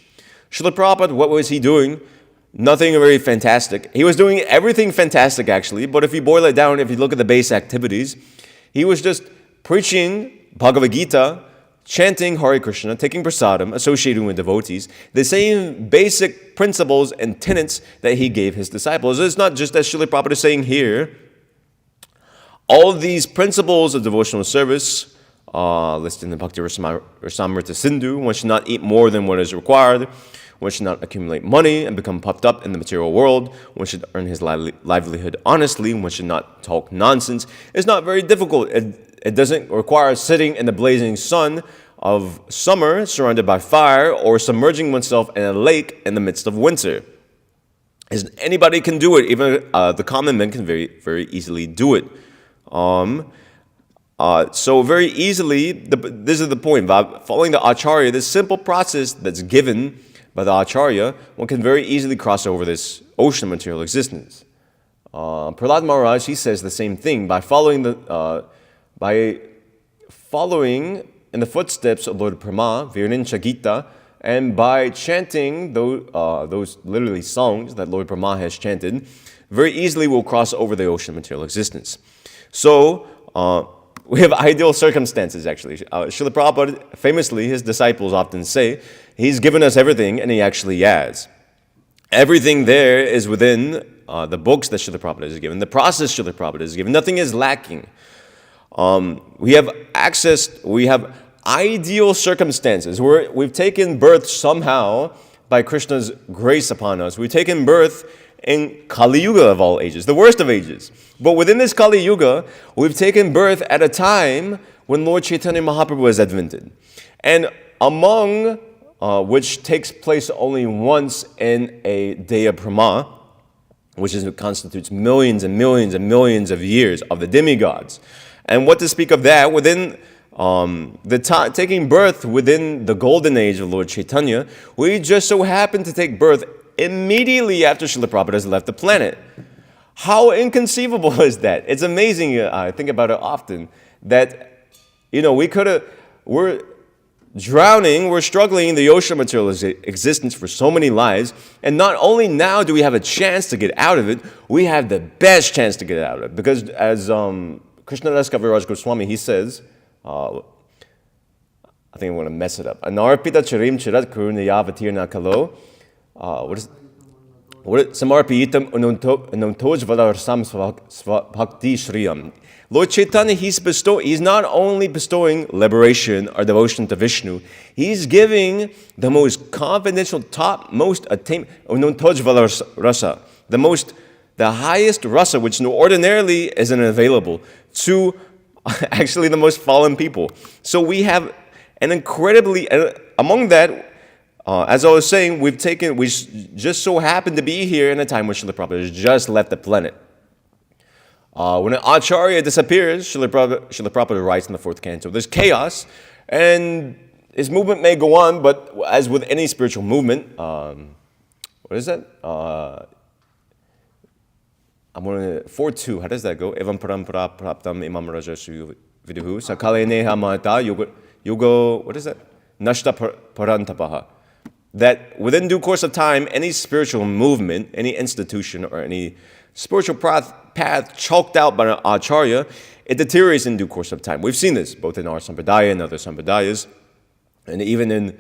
Srila Prabhupada, what was he doing? Nothing very fantastic. He was doing everything fantastic, actually, but if you boil it down, if you look at the base activities, he was just preaching Bhagavad Gita, chanting Hare Krishna, taking prasadam, associating with devotees, the same basic principles and tenets that he gave his disciples. It's not just as Srila Prabhupada is saying here. All of these principles of devotional service, listed in the Bhakti Rasamrita Sindhu, one should not eat more than what is required, one should not accumulate money and become puffed up in the material world, one should earn his livelihood honestly, one should not talk nonsense. It's not very difficult. It doesn't require sitting in the blazing sun of summer, surrounded by fire, or submerging oneself in a lake in the midst of winter. Anybody can do it. Even the common man can very, very easily do it. So very easily, this is the point. By following the acharya, this simple process that's given by the acharya, one can very easily cross over this ocean of material existence. Prahlad Maharaj, he says the same thing. By following in the footsteps of Lord Brahma, Virnincha Gita, and by chanting those literally songs that Lord Brahma has chanted, very easily we'll cross over the ocean of material existence. So, we have ideal circumstances, actually. Srila Prabhupada, famously, his disciples often say, he's given us everything, and he actually has. Everything there is within the books that Srila Prabhupada has given, the process Srila Prabhupada has given. Nothing is lacking. We have ideal circumstances where we've taken birth somehow by Krishna's grace upon us. We've taken birth in Kali Yuga of all ages, the worst of ages. But within this Kali Yuga, we've taken birth at a time when Lord Chaitanya Mahaprabhu was advented. And among which takes place only once in a day of Brahma, which constitutes millions and millions and millions of years of the demigods. And what to speak of that, within taking birth within the golden age of Lord Chaitanya, we just so happen to take birth immediately after Srila Prabhupada has left the planet. How inconceivable is that? It's amazing, I think about it often, that, we're drowning, we're struggling in the ocean of material existence for so many lives, and not only now do we have a chance to get out of it, we have the best chance to get out of it. Because as Krishnadas Kaviraj Goswami, he says, I think I'm going to mess it up. Anarpita charim chirat kurunayavatirna kalo. What is Samarpiyitam unantoj bhakti shriyam. Lord Chaitanya, he's not only bestowing liberation or devotion to Vishnu, he's giving the most confidential, topmost attainment, rasa, the highest rasa, which ordinarily isn't available to actually the most fallen people. So we have an incredibly, among that, as I was saying, we just so happen to be here in a time when Srila Prabhupada has just left the planet. When an Acharya disappears, Srila Prabhupada writes in the 4th canto, there's chaos, and his movement may go on, but as with any spiritual movement, what is that? I'm going to 4-2. How does that go? Evam parampara praptam imam rajasu viduhu sakale neha mata yoga. What is that? Nashta parantapaha. That within due course of time, any spiritual movement, any institution, or any spiritual path chalked out by an acharya, it deteriorates in due course of time. We've seen this both in our sampradaya and other sampradayas, and even in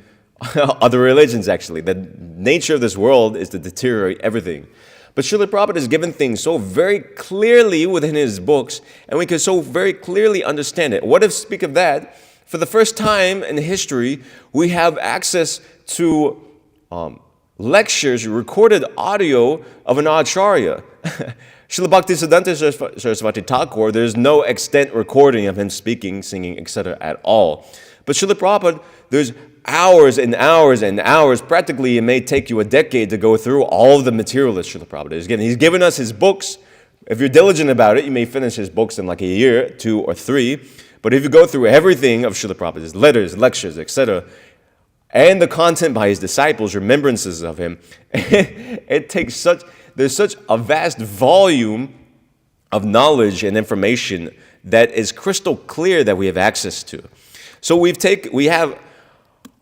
other religions, actually. The nature of this world is to deteriorate everything. But Srila Prabhupada has given things so very clearly within his books, and we can so very clearly understand it. What if, speak of that, for the first time in history, we have access to lectures, recorded audio of an acharya. Srila Bhaktisiddhanta Saraswati Thakur, there's no extant recording of him speaking, singing, etc. at all. But Srila Prabhupada, there's hours and hours and hours. Practically, it may take you a decade to go through all of the material that Srila Prabhupada has given. He's given us his books. If you're diligent about it, you may finish his books in like a year, 2 or 3. But if you go through everything of Srila Prabhupada, his letters, lectures, etc., and the content by his disciples, remembrances of him, there's such a vast volume of knowledge and information that is crystal clear that we have access to. So we have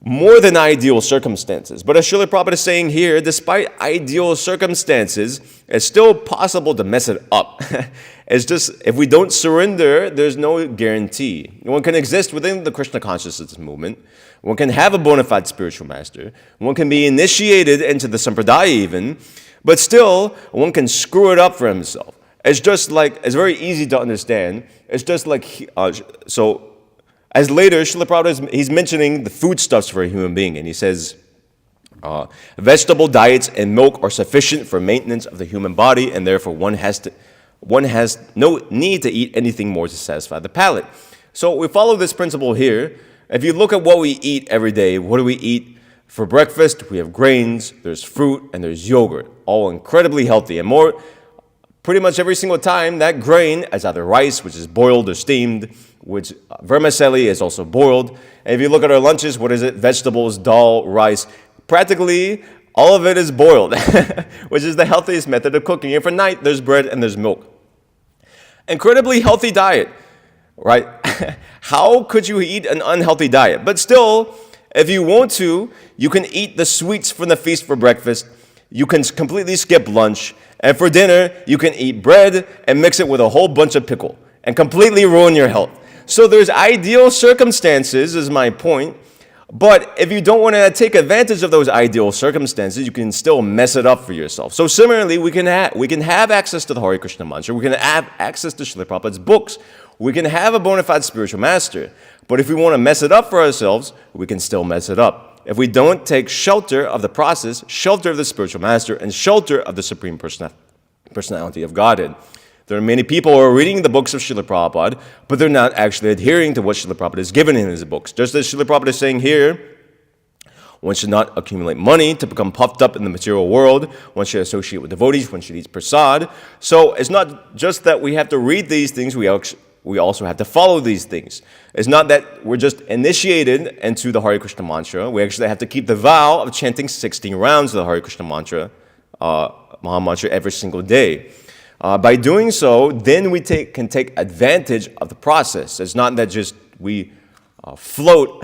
more than ideal circumstances. But as Srila Prabhupada is saying here, despite ideal circumstances, it's still possible to mess it up. It's just, if we don't surrender, there's no guarantee. One can exist within the Krishna consciousness movement. One can have a bona fide spiritual master. One can be initiated into the sampradaya even, but still, one can screw it up for himself. It's just like, it's very easy to understand. It's just like, as later, Srila Prabhupada, he's mentioning the foodstuffs for a human being, and he says, vegetable diets and milk are sufficient for maintenance of the human body, and therefore one has no need to eat anything more to satisfy the palate. So we follow this principle here. If you look at what we eat every day, what do we eat for breakfast? We have grains, there's fruit, and there's yogurt, all incredibly healthy. And pretty much every single time, that grain is either rice, which is boiled or steamed, which vermicelli is also boiled. And if you look at our lunches, what is it? Vegetables, dal, rice. Practically, all of it is boiled, which is the healthiest method of cooking. And for night, there's bread and there's milk. Incredibly healthy diet, right? How could you eat an unhealthy diet? But still, if you want to, you can eat the sweets from the feast for breakfast. You can completely skip lunch. And for dinner, you can eat bread and mix it with a whole bunch of pickle and completely ruin your health. So there's ideal circumstances, is my point. But if you don't want to take advantage of those ideal circumstances, you can still mess it up for yourself. So similarly, we can have access to the Hare Krishna mantra. We can have access to Srila Prabhupada's books. We can have a bona fide spiritual master. But if we want to mess it up for ourselves, we can still mess it up. If we don't take shelter of the process, shelter of the spiritual master, and shelter of the Supreme Personality of Godhead. There are many people who are reading the books of Srila Prabhupada, but they're not actually adhering to what Srila Prabhupada has given in his books. Just as Srila Prabhupada is saying here, one should not accumulate money to become puffed up in the material world. One should associate with devotees. One should eat prasad. So it's not just that we have to read these things, we also have to follow these things. It's not that we're just initiated into the Hare Krishna mantra. We actually have to keep the vow of chanting 16 rounds of the Hare Krishna mantra, Maha Mantra, every single day. By doing so, then we can take advantage of the process. It's not that just we float.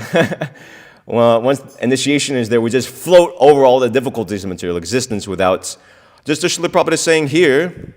Well, once initiation is there, we just float over all the difficulties of material existence without, just as Srila Prabhupada is saying here,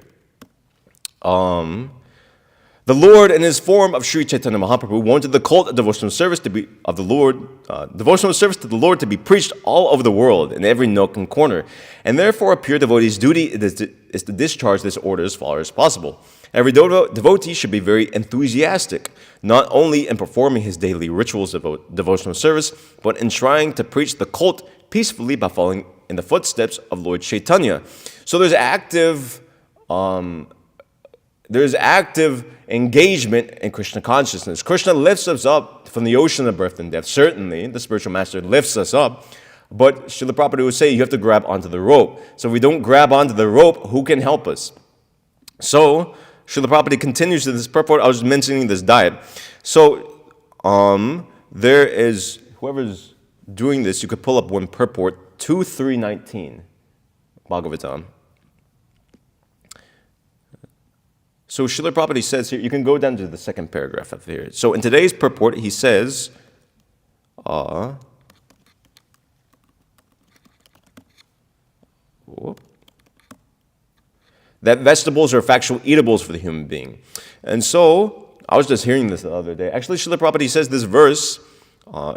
the Lord, in his form of Sri Chaitanya Mahaprabhu, wanted the cult of devotional service to be devotional service to the Lord to be preached all over the world, in every nook and corner. And therefore, a pure devotee's duty is to discharge this order as far as possible. Every devotee should be very enthusiastic, not only in performing his daily rituals of devotional service, but in trying to preach the cult peacefully by following in the footsteps of Lord Chaitanya. So there's active engagement in Krishna consciousness. Krishna lifts us up from the ocean of birth and death. Certainly, the spiritual master lifts us up. But Srila Prabhupada would say you have to grab onto the rope. So if we don't grab onto the rope, who can help us? So Srila Prabhupada continues to this purport. I was mentioning this diet. So there is, whoever's doing this, you could pull up one purport, 2319, Bhagavatam. So Srila Prabhupada says here, you can go down to the second paragraph up here. So in today's purport, he says, that vegetables are factual eatables for the human being. And so, I was just hearing this the other day. Actually, Srila Prabhupada says this verse,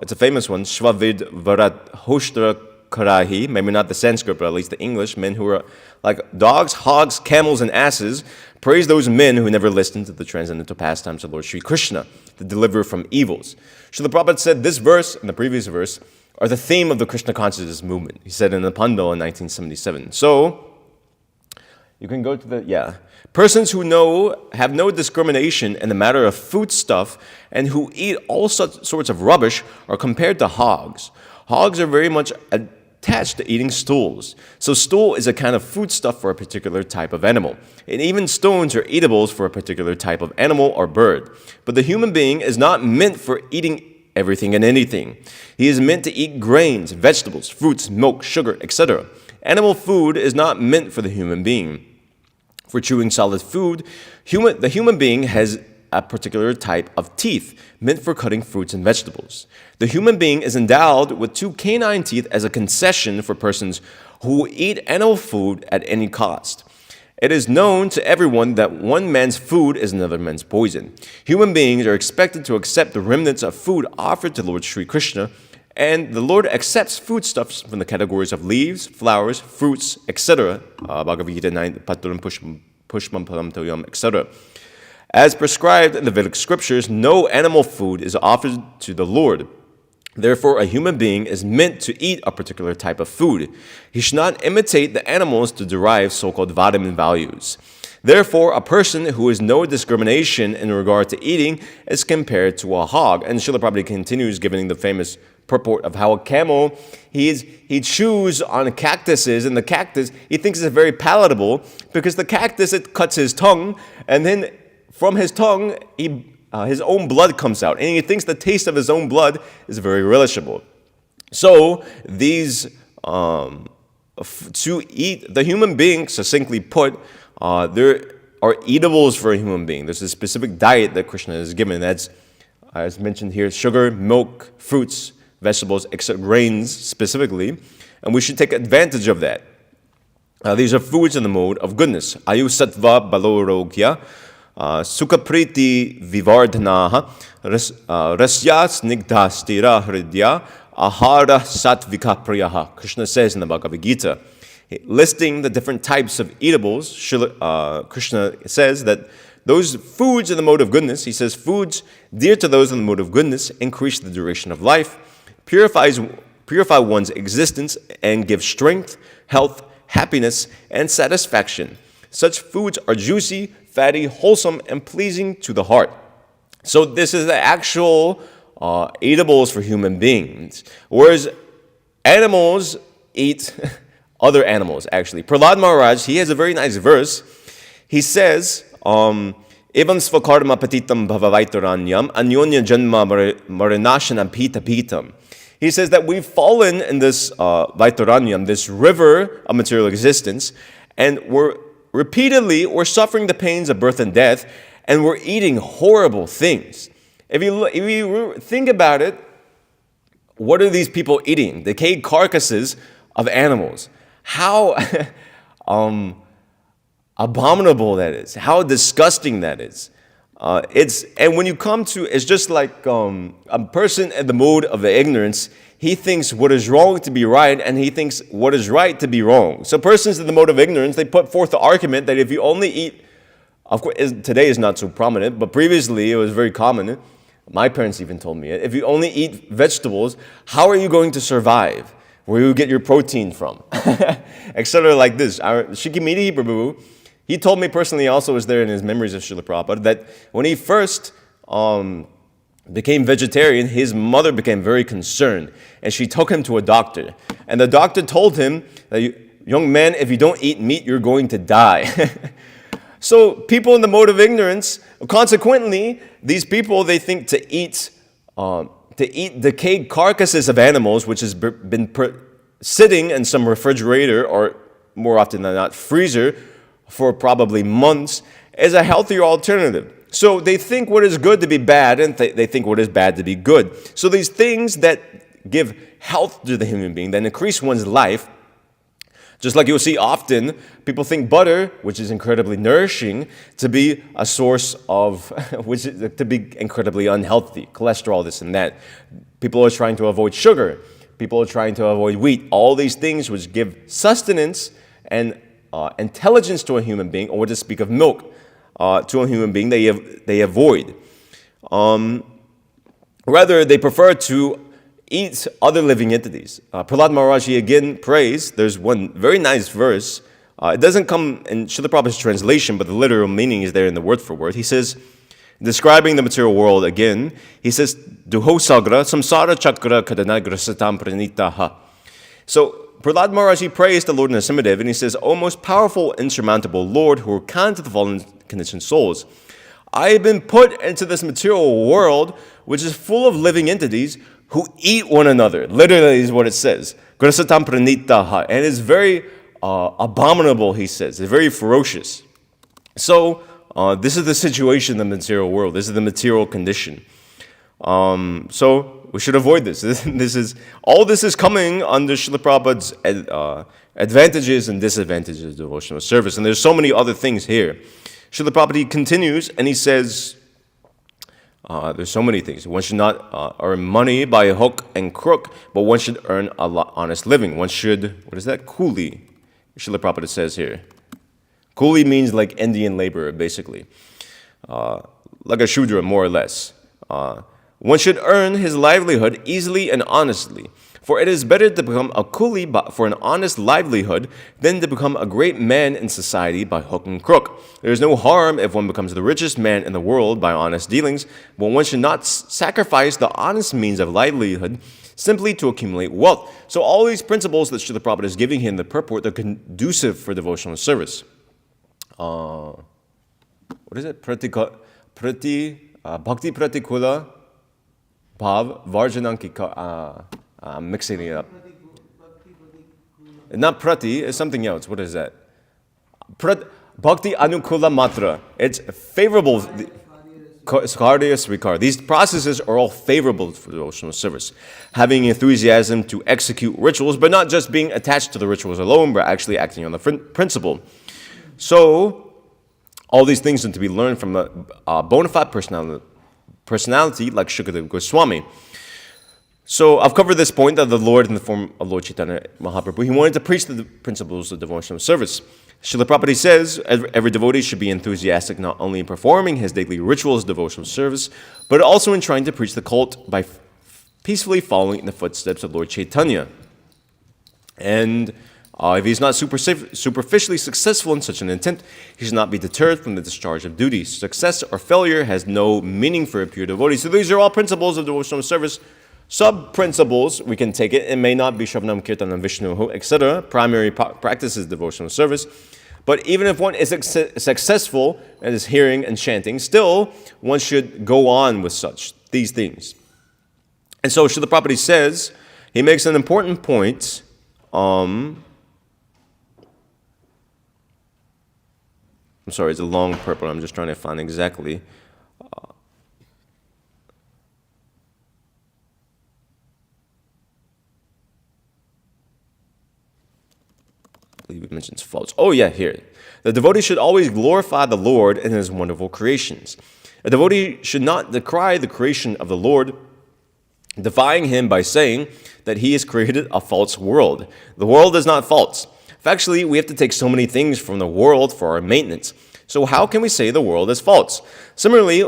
it's a famous one, Shvavid Varat Hoshtra Karahi, maybe not the Sanskrit, but at least the English, men who are like dogs, hogs, camels, and asses, praise those men who never listened to the transcendental pastimes of Lord Sri Krishna, the deliverer from evils. Srila Prabhupada said this verse and the previous verse are the theme of the Krishna consciousness movement. He said in the Pandal in 1977. So, you can go to the, persons who have no discrimination in the matter of foodstuff and who eat all such sorts of rubbish are compared to hogs. Hogs are very much attached to eating stools. So stool is a kind of foodstuff for a particular type of animal. And even stones are eatables for a particular type of animal or bird. But the human being is not meant for eating everything and anything. He is meant to eat grains, vegetables, fruits, milk, sugar, etc. Animal food is not meant for the human being. For chewing solid food, the human being has a particular type of teeth meant for cutting fruits and vegetables. The human being is endowed with 2 canine teeth as a concession for persons who eat animal food at any cost. It is known to everyone that one man's food is another man's poison. Human beings are expected to accept the remnants of food offered to Lord Sri Krishna, and the Lord accepts foodstuffs from the categories of leaves, flowers, fruits, etc. Bhagavad Gita 9, Paturam Pushpam Palam Toyam, etc. As prescribed in the Vedic scriptures, no animal food is offered to the Lord. Therefore, a human being is meant to eat a particular type of food. He should not imitate the animals to derive so-called vitamin values. Therefore, a person who has no discrimination in regard to eating is compared to a hog. And Srila Prabhupada continues giving the famous purport of how a camel, he chews on cactuses, and the cactus, he thinks is very palatable because the cactus, it cuts his tongue, and then from his tongue, his own blood comes out, and he thinks the taste of his own blood is very relishable. So, these, to eat, the human being, succinctly put, there are eatables for a human being. There's a specific diet that Krishna has given. That's, as mentioned here, sugar, milk, fruits, vegetables, except grains specifically, and we should take advantage of that. These are foods in the mode of goodness. Ayu sattva balorogya, sukhapriti vivardhanaha, rasya snigdha stira hridya, ahara satvika priyaha. Krishna says in the Bhagavad Gita, listing the different types of eatables, Krishna says that those foods in the mode of goodness, he says, foods dear to those in the mode of goodness increase the duration of life, purify one's existence, and give strength, health, happiness, and satisfaction. Such foods are juicy, fatty, wholesome, and pleasing to the heart. So this is the actual eatables for human beings. Whereas animals eat other animals, actually. Prahlad Maharaj, he has a very nice verse. He says, Evam svakarma patitam bhavavaitaranyam anyonya janma marinashana pita pitam. He says that we've fallen in this Vaitaranyam, this river of material existence, and we're suffering the pains of birth and death, and we're eating horrible things. If you think about it, what are these people eating? Decayed carcasses of animals. How abominable that is. How disgusting that is. And when you come to, it's just like a person in the mode of ignorance. He thinks what is wrong to be right, and he thinks what is right to be wrong. So persons in the mode of ignorance, they put forth the argument that if you only eat, of course, today is not so prominent, but previously it was very common. My parents even told me it. If you only eat vegetables, how are you going to survive? Where you get your protein from? Etc. like this. Shikimiti Prabhu, he told me personally, also was there in his memories of Srila Prabhupada, that when he first became vegetarian, his mother became very concerned, and she took him to a doctor. And the doctor told him that, young man, if you don't eat meat, you're going to die. So people in the mode of ignorance, consequently, these people, they think to eat decayed carcasses of animals, which has been sitting in some refrigerator, or more often than not, freezer, for probably months, is a healthier alternative. So they think what is good to be bad, and they think what is bad to be good. So these things that give health to the human being, that increase one's life, just like you'll see often, people think butter, which is incredibly nourishing, to be a source of, to be incredibly unhealthy, cholesterol, this and that. People are trying to avoid sugar. People are trying to avoid wheat. All these things which give sustenance and intelligence to a human being, or to speak of milk to a human being, they avoid. Rather, they prefer to eat other living entities. Prahlad Maharaj again prays. There's one very nice verse. It doesn't come in Srila Prabhupada's translation, but the literal meaning is there in the word for word. He says, describing the material world again, he says, Duho sagra samsara chakra kadanagra satam pranitaha. So Prahlad Maharaj prays the Lord Nrsimhadev, and he says, O most powerful, insurmountable Lord, who are kind to the fallen conditioned souls, I have been put into this material world, which is full of living entities who eat one another. Literally is what it says. Grasatam pranitaha. And it's very abominable, he says. It's very ferocious. So this is the situation in the material world. This is the material condition. So we should avoid this. All this is coming under Srila Prabhupada's advantages and disadvantages of devotional service. And there's so many other things here. Srila Prabhupada continues, and he says, there's so many things. One should not earn money by hook and crook, but one should earn a honest living. One should, what is that? Coolie. Srila Prabhupada says here. Coolie means like Indian laborer, basically. Like a Shudra, more or less. One should earn his livelihood easily and honestly. For it is better to become a coolie for an honest livelihood than to become a great man in society by hook and crook. There is no harm if one becomes the richest man in the world by honest dealings, but one should not sacrifice the honest means of livelihood simply to accumulate wealth. So all these principles that Srila Prabhupada is giving here in the purport are conducive for devotional service. What is it? Bhakti pratikula bhav varjanankika. I'm mixing it up. Not prati, it's something else. What is that? Bhakti anukula matra. It's favorable. These processes are all favorable for devotional service. Having enthusiasm to execute rituals, but not just being attached to the rituals alone, but actually acting on the principle. So, all these things are to be learned from a bona fide personality like Shukadeva Goswami. So I've covered this point that the Lord, in the form of Lord Chaitanya Mahaprabhu, he wanted to preach the principles of devotional service. Srila Prabhupada says every devotee should be enthusiastic not only in performing his daily rituals of devotional service, but also in trying to preach the cult by peacefully following in the footsteps of Lord Chaitanya. And if he's not superficially successful in such an attempt, he should not be deterred from the discharge of duties. Success or failure has no meaning for a pure devotee. So these are all principles of devotional service. Sub-principles, we can take it. It may not be Shravanam, Kirtanam, Vishnu, etc. Primary practice is devotional service. But even if one is successful and is hearing and chanting, still one should go on with these things. And so Srila Prabhupada says, he makes an important point. I'm sorry, it's a long purport. I'm just trying to find exactly. I believe it mentions faults. Oh yeah, here. The devotee should always glorify the Lord in his wonderful creations. A devotee should not decry the creation of the Lord, defying him by saying that he has created a false world. The world is not false. Factually, we have to take so many things from the world for our maintenance. So how can we say the world is false? Similarly,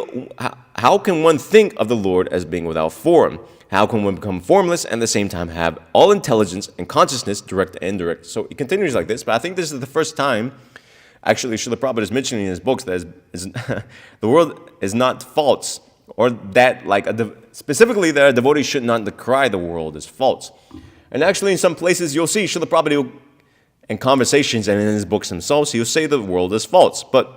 how can one think of the Lord as being without form? How can one become formless and at the same time have all intelligence and consciousness, direct and indirect? So it continues like this, but I think this is the first time, actually, Srila Prabhupada is mentioning in his books that the world is not false. or that specifically that a devotee should not decry the world as false. And actually in some places you'll see Srila Prabhupada in conversations and in his books themselves, he'll say the world is false. But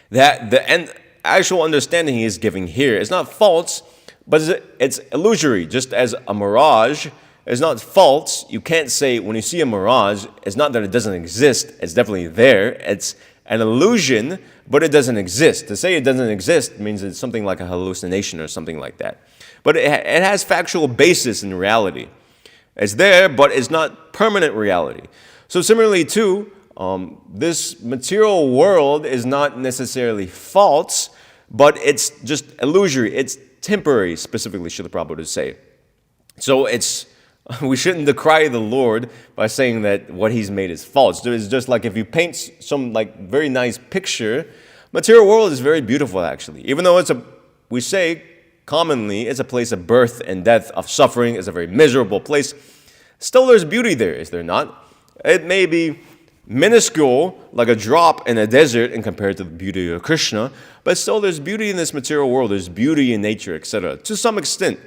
that the actual understanding he is giving here is not false, but it's illusory. Just as a mirage is not false, you can't say when you see a mirage, it's not that it doesn't exist, it's definitely there. It's an illusion, but it doesn't exist. To say it doesn't exist means it's something like a hallucination or something like that. But it has factual basis in reality. It's there, but it's not permanent reality. So similarly too, this material world is not necessarily false, but it's just illusory. It's temporary, specifically, Srila Prabhupada would say. So we shouldn't decry the Lord by saying that what He's made is false. It's just like if you paint some very nice picture, material world is very beautiful actually. Even though we say commonly it's a place of birth and death, of suffering, it's a very miserable place. Still there's beauty there, is there not? It may be minuscule, like a drop in a desert in compared to the beauty of Krishna, but still there's beauty in this material world, there's beauty in nature, etc. to some extent.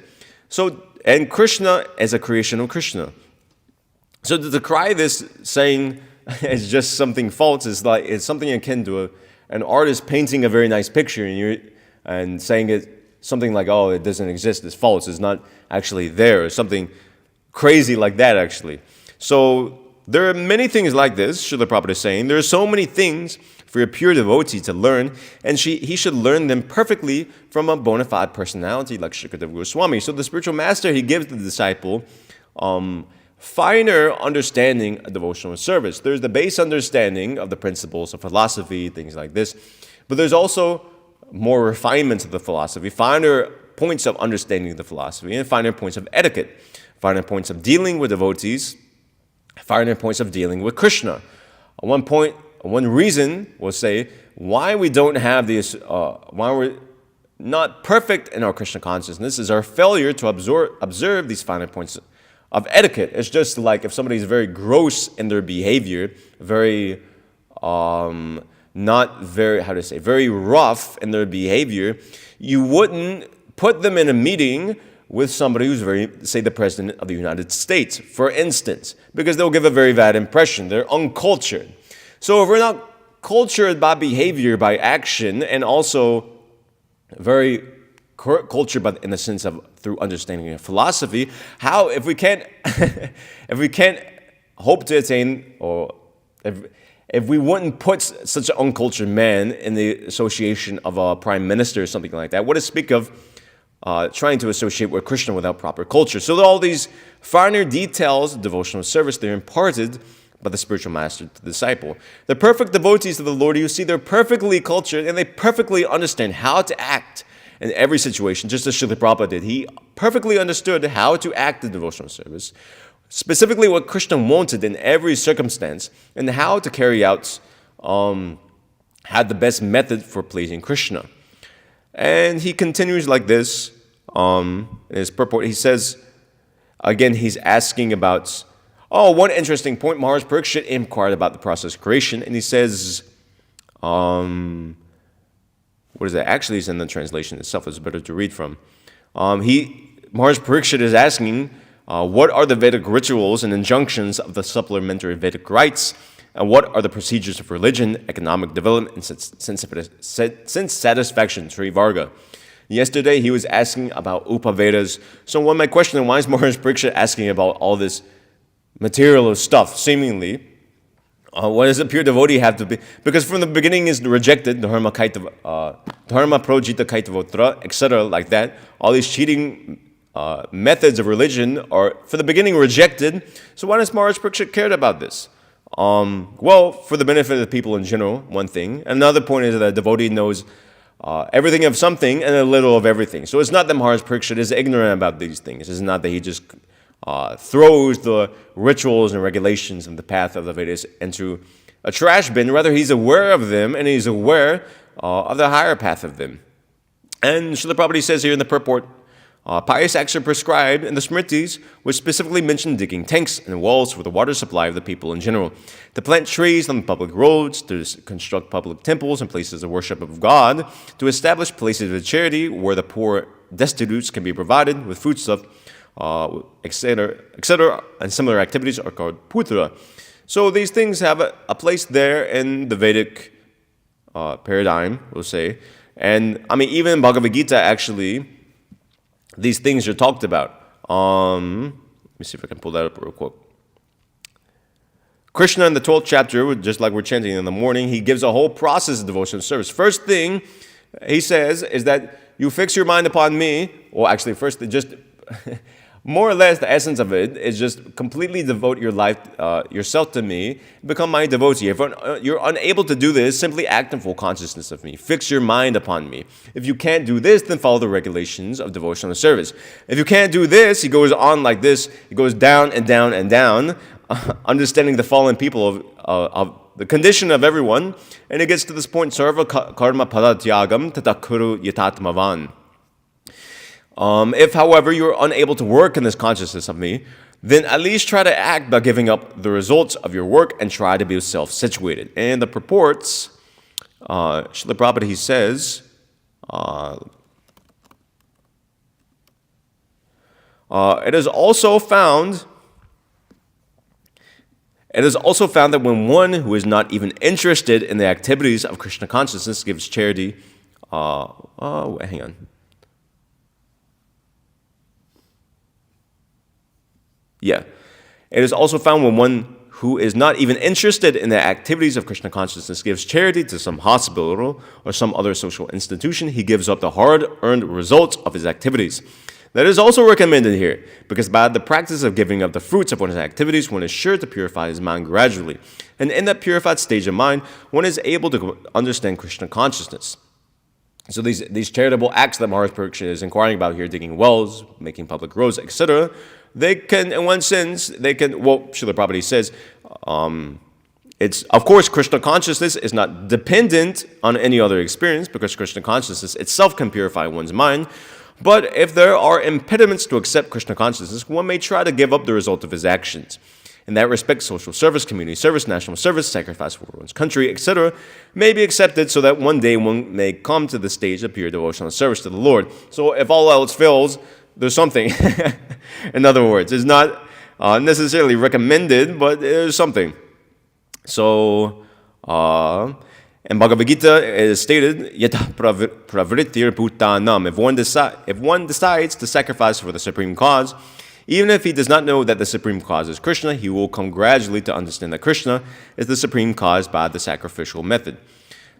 And Krishna is a creation of Krishna. So to decry this saying it's just something false is it's something akin to an artist painting a very nice picture and saying it something like, oh, it doesn't exist, it's false, it's not actually there, or something crazy like that actually. So there are many things like this, Srila Prabhupada is saying. There are so many things for a pure devotee to learn, and he should learn them perfectly from a bona fide personality like Shukadeva Goswami. So the spiritual master, he gives the disciple finer understanding of devotional service. There's the base understanding of the principles of philosophy, things like this, but there's also more refinements of the philosophy, finer points of understanding the philosophy, and finer points of etiquette, finer points of dealing with devotees, finer points of dealing with Krishna. One reason we'll say why we don't have these, why we're not perfect in our Krishna consciousness is our failure to observe these finer points of etiquette. It's just like if somebody's very gross in their behavior, very very rough in their behavior, you wouldn't put them in a meeting with somebody who's say the President of the United States, for instance, because they'll give a very bad impression. They're uncultured. So if we're not cultured by behavior, by action, and also very cultured but in the sense of through understanding of philosophy, if we can't hope to attain, or if we wouldn't put such an uncultured man in the association of a prime minister or something like that, what to speak of trying to associate with Krishna without proper culture. So all these finer details of devotional service, they're imparted by the spiritual master to the disciple. The perfect devotees of the Lord, you see, they're perfectly cultured and they perfectly understand how to act in every situation, just as Srila Prabhupada did. He perfectly understood how to act in devotional service, specifically what Krishna wanted in every circumstance, and how to carry out, had the best method for pleasing Krishna. And he continues like this in his purport. He says, again, he's asking about, one interesting point. Maharaj Parikshit inquired about the process of creation, and he says, what is that? Actually, it's in the translation itself. It's better to read from. Maharaj Parikshit is asking, what are the Vedic rituals and injunctions of the supplementary Vedic rites, and what are the procedures of religion, economic development, and sense satisfaction, Sri Varga? Yesterday, he was asking about Upavedas. So one might question, why is Maharaj Parikshit asking about all this material stuff, seemingly? What does a pure devotee have to be? Because from the beginning is rejected, dharma projita kaitavotra, etc., like that. All these cheating methods of religion are, for the beginning, rejected. So why does Maharaj Parikshit care about this? For the benefit of the people in general, one thing. Another point is that a devotee knows everything of something and a little of everything. So it's not that Maharaj Parikshit is ignorant about these things. It's not that he just throws the rituals and regulations and the path of the Vedas into a trash bin. Rather, he's aware of them, and he's aware of the higher path of them. And Srila Prabhupada says here in the purport, Pious acts are prescribed in the Smritis, which specifically mention digging tanks and wells for the water supply of the people in general, to plant trees on public roads, to construct public temples and places of worship of God, to establish places of charity where the poor destitutes can be provided with foodstuff, etc., etc., and similar activities are called putra. So these things have a place there in the Vedic paradigm, we'll say. And I mean, even in Bhagavad Gita, actually, these things are talked about. Let me see if I can pull that up real quick. Krishna in the 12th chapter, just like we're chanting in the morning, he gives a whole process of devotional service. First thing he says is that you fix your mind upon me. Well, actually, first, just more or less the essence of it is just completely devote your life, yourself to me, become my devotee. If you're unable to do this, simply act in full consciousness of me. Fix your mind upon me. If you can't do this, then follow the regulations of devotional service. If you can't do this, he goes on like this. He goes down and down and down, understanding the fallen people of the condition of everyone. And it gets to this point, sarva karma padatyagam tatakuru yatatmavan. If, however, you're unable to work in this consciousness of me, then at least try to act by giving up the results of your work and try to be self-situated. And the purports, Srila Prabhupada, he says, it is also found that when one who is not even interested in the activities of Krishna consciousness gives charity, hang on. Yeah. It is also found when one who is not even interested in the activities of Krishna consciousness gives charity to some hospital or some other social institution, he gives up the hard-earned results of his activities. That is also recommended here, because by the practice of giving up the fruits of one's activities, one is sure to purify his mind gradually. And in that purified stage of mind, one is able to understand Krishna consciousness. So these charitable acts that Maharaj Pariksha is inquiring about here, digging wells, making public roads, etc., they can, in one sense, Srila Prabhupada says, it's, of course, Krishna consciousness is not dependent on any other experience, because Krishna consciousness itself can purify one's mind. But if there are impediments to accept Krishna consciousness, one may try to give up the result of his actions. In that respect, social service, community service, national service, sacrifice for one's country, etc., may be accepted so that one day one may come to the stage of pure devotional service to the Lord. So if all else fails, there's something. In other words, it's not necessarily recommended, but there's something. So, in Bhagavad Gita, it is stated, Yata pravritir bhutanam. If one decides to sacrifice for the supreme cause, even if he does not know that the supreme cause is Krishna, he will come gradually to understand that Krishna is the supreme cause by the sacrificial method.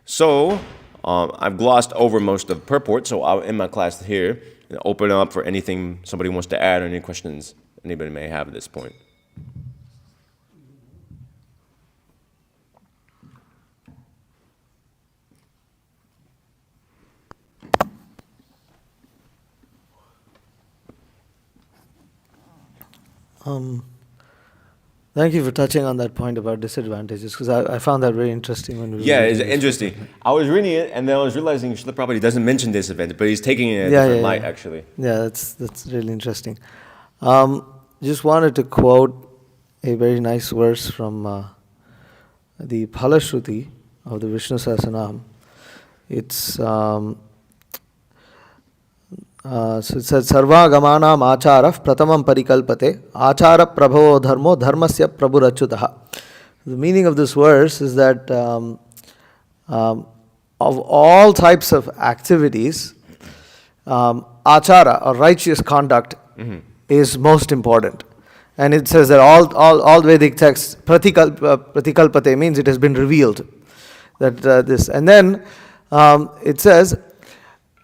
So, I've glossed over most of the purport, so I'll end my class here and open up for anything somebody wants to add or any questions anybody may have at this point. Thank you for touching on that point about disadvantages, because I found that very interesting when we were it's interesting. I was reading it, and then I was realizing Srila Prabhupada doesn't mention disadvantage, but he's taking it in a different light, actually. Yeah, that's really interesting. Just wanted to quote a very nice verse from the Phalashruti of the Vishnu Sahasranam. It's so it says, Sarva Gamanam Acharah Pratamam Parikalpate Achara Prabhavo Dharmo Dharmasya Prabhurachutaha. The meaning of this verse is that of all types of activities, achara or righteous conduct is most important. And it says that all Vedic texts, pratikalpate means it has been revealed. That this, and then it says,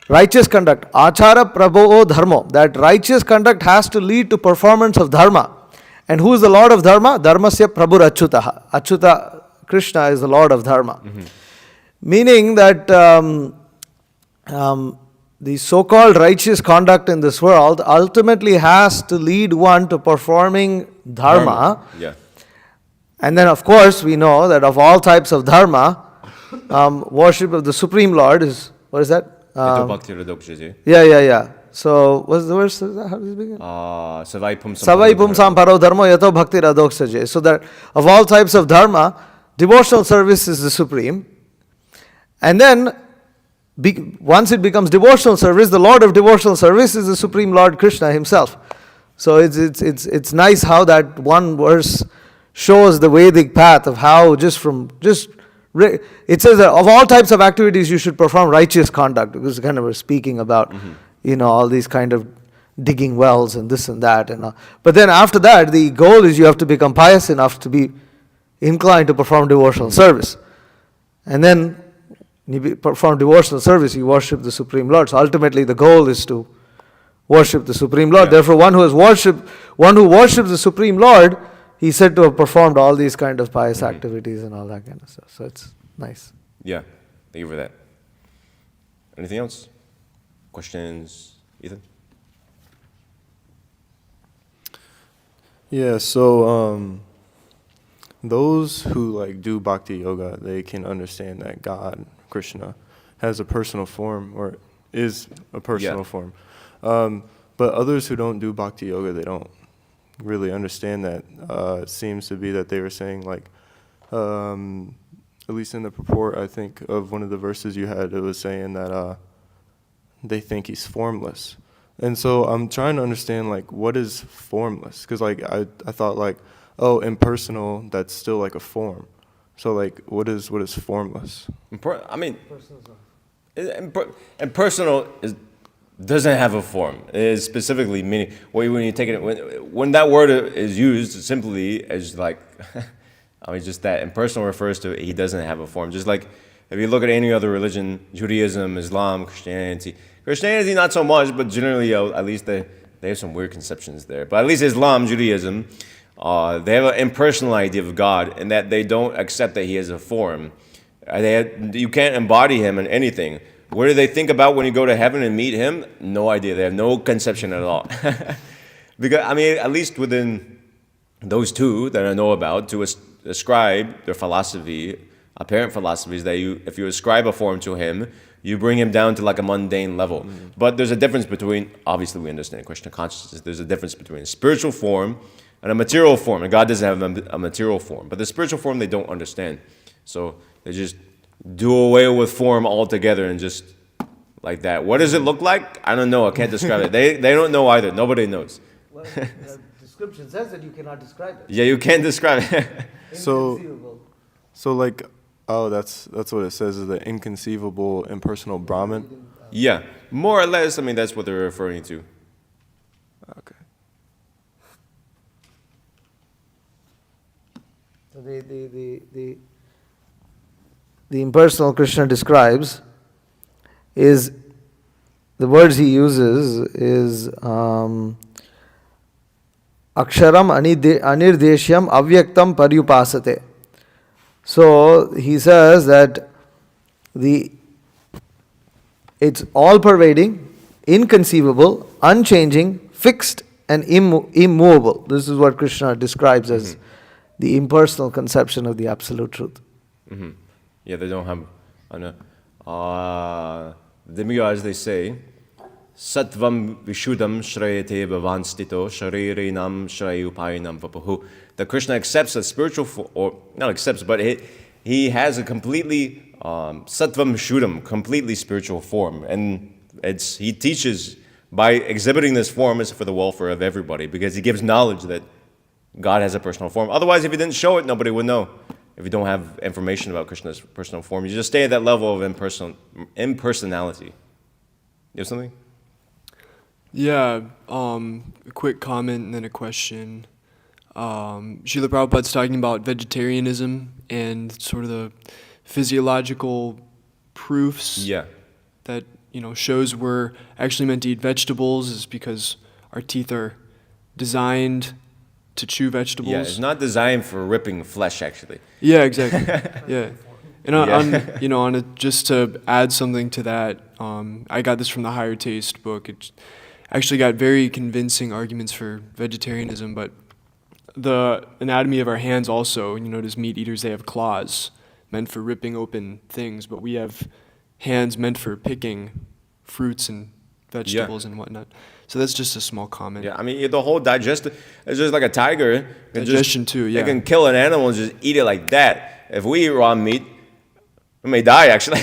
righteous conduct, achara prabho dharmo, that righteous conduct has to lead to performance of dharma. And who is the Lord of dharma? Dharmasya prabhur achyutaha. Achyuta, Krishna is the Lord of dharma. Meaning that the so-called righteous conduct in this world ultimately has to lead one to performing dharma. Yeah. And then of course we know that of all types of dharma, worship of the Supreme Lord is, what is that? So, what's the verse? How does it begin? Savai pum Savai pumsam paro dharma yato bhakti radoksaje. So that of all types of dharma, devotional service is the supreme. And then, once it becomes devotional service, the Lord of devotional service is the Supreme Lord Krishna himself. So it's nice how that one verse shows the Vedic path of how it says that of all types of activities you should perform righteous conduct, because kind of we're speaking about all these kind of digging wells and this and that and all. But then after that the goal is you have to become pious enough to be inclined to perform devotional service, and then you perform devotional service, you worship the Supreme Lord. So ultimately the goal is to worship the Supreme Lord. Therefore one who worships the Supreme Lord, he's said to have performed all these kind of pious activities and all that kind of stuff. So it's nice. Yeah, thank you for that. Anything else? Questions, Ethan? Yeah, so those who do bhakti yoga, they can understand that God, Krishna, has a personal form, or is a personal form. But others who don't do bhakti yoga, they don't really understand that. It seems to be that they were saying, at least in the purport, I think, of one of the verses you had, it was saying that they think he's formless. And so I'm trying to understand, what is formless? Because, I thought, impersonal, that's still, a form. So, what is formless? Impersonal doesn't have a form. It is specifically meaning, when you take it, when that word is used simply as, just that impersonal refers to he doesn't have a form. Just like if you look at any other religion, Judaism, Islam, Christianity not so much, but generally at least they have some weird conceptions there. But at least Islam, Judaism, they have an impersonal idea of God, in that they don't accept that he has a form. You can't embody him in anything. What do they think about when you go to heaven and meet him? No idea. They have no conception at all. Because at least within those two that I know about, to ascribe their philosophy, apparent philosophies, that if you ascribe a form to him, you bring him down to a mundane level. But there's a difference between, obviously we understand Krishna consciousness, there's a difference between a spiritual form and a material form. And God doesn't have a material form. But the spiritual form they don't understand. So they just do away with form altogether and just like that. What does it look like? I don't know. I can't describe it. They don't know either. Nobody knows. Well, the description says that you cannot describe it. Yeah, you can't describe it. Inconceivable. That's what it says, is the inconceivable impersonal Brahman. Yeah, more or less. That's what they're referring to. Okay. So the impersonal Krishna describes is, the words he uses is aksharam anirdeshyam avyaktam paryupasate. So he says that it's all pervading, inconceivable, unchanging, fixed and immovable. This is what Krishna describes as the impersonal conception of the absolute truth. Yeah, they don't have, demigods, they say, Sattvam Vishuddham Shrayate Bhavanstito Sharirinam Shrayupayanam Vapahu. That Krishna accepts a spiritual form, or not accepts, but he has a completely Sattvam Vishuddham, completely spiritual form. And he teaches by exhibiting this form is for the welfare of everybody, because he gives knowledge that God has a personal form. Otherwise, if he didn't show it, nobody would know. If you don't have information about Krishna's personal form, you just stay at that level of impersonality. You have something? Yeah, a quick comment and then a question. Srila Prabhupada's talking about vegetarianism and sort of the physiological proofs that, shows we're actually meant to eat vegetables is because our teeth are designed to chew vegetables. Yeah, it's not designed for ripping flesh, actually. Yeah, exactly. Yeah. And just to add something to that, I got this from the Higher Taste book. It actually got very convincing arguments for vegetarianism, but the anatomy of our hands also, as meat eaters, they have claws meant for ripping open things, but we have hands meant for picking fruits and vegetables and whatnot. So that's just a small comment. Yeah, I mean, the whole digestive, it's just like a tiger. It can Digestion too, yeah. It can kill an animal and just eat it like that. If we eat raw meat, we may die, actually.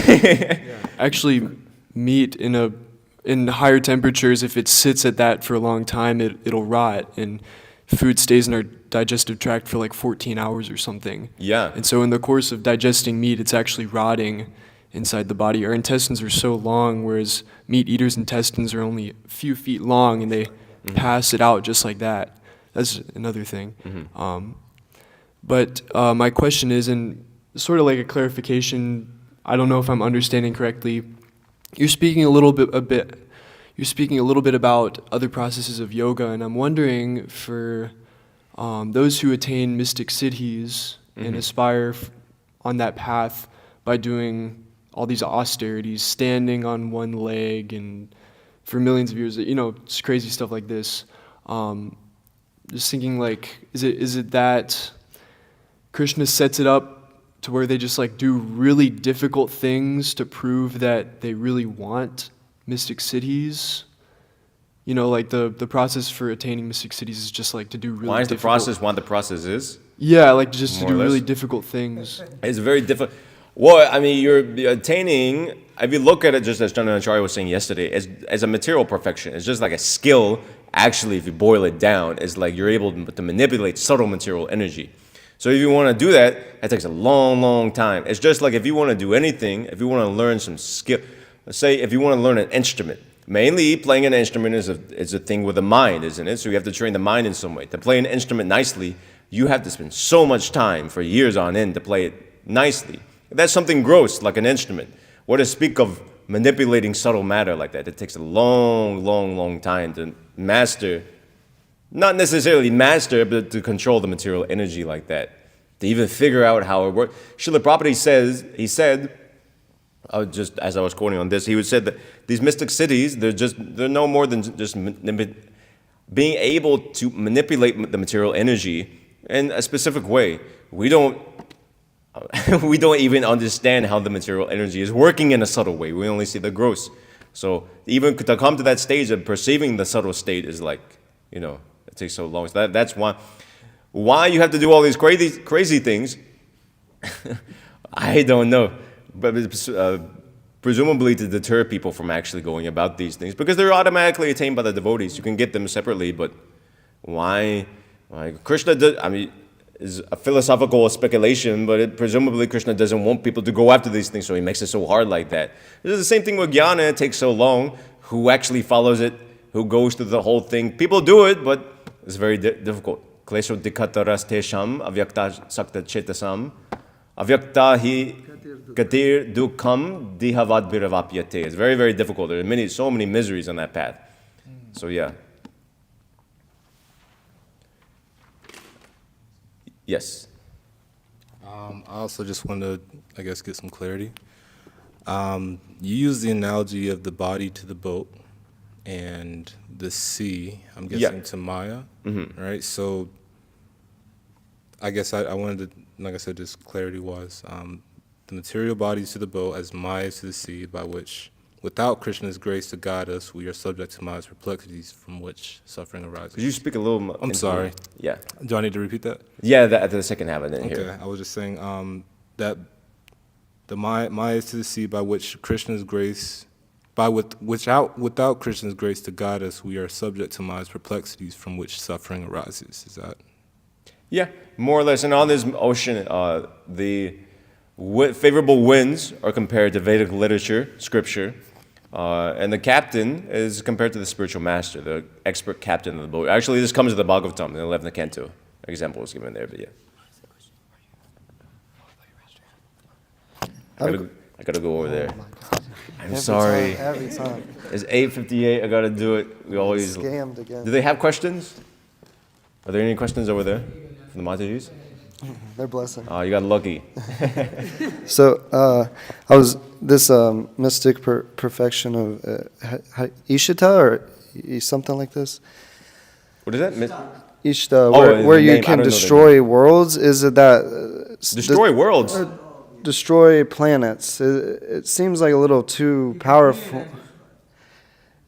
Actually, meat in higher temperatures, if it sits at that for a long time, it'll rot, and food stays in our digestive tract for like 14 hours or something. Yeah. And so in the course of digesting meat, it's actually rotting inside the body. Our intestines are so long, whereas meat eaters' intestines are only a few feet long, and they pass it out just like that. That's another thing. But my question is, and sort of like a clarification, I don't know if I'm understanding correctly. You're speaking a little bit about other processes of yoga, and I'm wondering for those who attain mystic siddhis and aspire on that path by doing all these austerities, standing on one leg, and for millions of years, it's crazy stuff like this. Just thinking, like, is it that Krishna sets it up to where they just like do really difficult things to prove that they really want mystic siddhis? Like the process for attaining mystic siddhis is just like to do really Why is the difficult... process what the process is? Yeah, like just to More or do really less. difficult things. It's very difficult. Well, I mean, you're attaining, if you look at it just as Chandracharya was saying yesterday, as a material perfection, it's just like a skill. Actually, if you boil it down, it's like you're able to manipulate subtle material energy. So if you want to do that, it takes a long, long time. It's just like if you want to do anything, if you want to learn some skill, let's say if you want to learn an instrument, mainly playing an instrument is a thing with the mind, isn't it? So you have to train the mind in some way. To play an instrument nicely, you have to spend so much time for years on end to play it nicely. That's something gross, like an instrument. What to speak of manipulating subtle matter like that? It takes a long, long, long time to master. Not necessarily master, but to control the material energy like that. To even figure out how it works. Srila Prabhupada said, just as I was quoting on this, he would say that these mystic cities, they're no more than just being able to manipulate the material energy in a specific way. We don't even understand how the material energy is working in a subtle way. We only see the gross. So even to come to that stage of perceiving the subtle state is like, it takes so long. So that's why you have to do all these crazy things. I don't know, but it's, presumably to deter people from actually going about these things, because they're automatically attained by the devotees. You can get them separately, but why? Krishna does, is a philosophical speculation, but presumably Krishna doesn't want people to go after these things, so he makes it so hard like that. It's the same thing with jnana. It takes so long. Who actually follows it? Who goes through the whole thing? People do it, but it's very difficult. Klesho dikataras tesham avyakta sakta chetasam avyakta hi gatir dukham dihavad viravapyate. It's very, very difficult. There are so many miseries on that path. So yeah. Yes. I also just want to, get some clarity. You use the analogy of the body to the boat and the sea, I'm guessing, to Maya, right? So I guess I wanted to, like I said, just clarity-wise, the material body to the boat as Maya to the sea, by which, without Krishna's grace to guide us, we are subject to Maya's perplexities from which suffering arises. Could you speak a little? I'm sorry. Yeah. Do I need to repeat that? Yeah, at the second half I didn't hear. Okay, I was just saying that the Maya is to the sea by which Krishna's grace, without Krishna's grace to guide us, we are subject to Maya's perplexities from which suffering arises. Is that? Yeah, more or less. And on this ocean, the favorable winds are compared to Vedic literature, scripture, and the captain is compared to the spiritual master, the expert captain of the boat. Actually, this comes to the Bhagavatam, the 11th canto. Example was given there, but yeah. I gotta go over there. I'm sorry. Every time. It's 8:58. I gotta do it. We always Scammed again. Do they have questions? Are there any questions over there from the Matajis? They're blessing. Oh, you got lucky. So I was this mystic perfection of Ishita or something like this. What is that? Ishta, where you can destroy worlds. Is it that Destroy worlds? destroy planets? It seems like a little too powerful.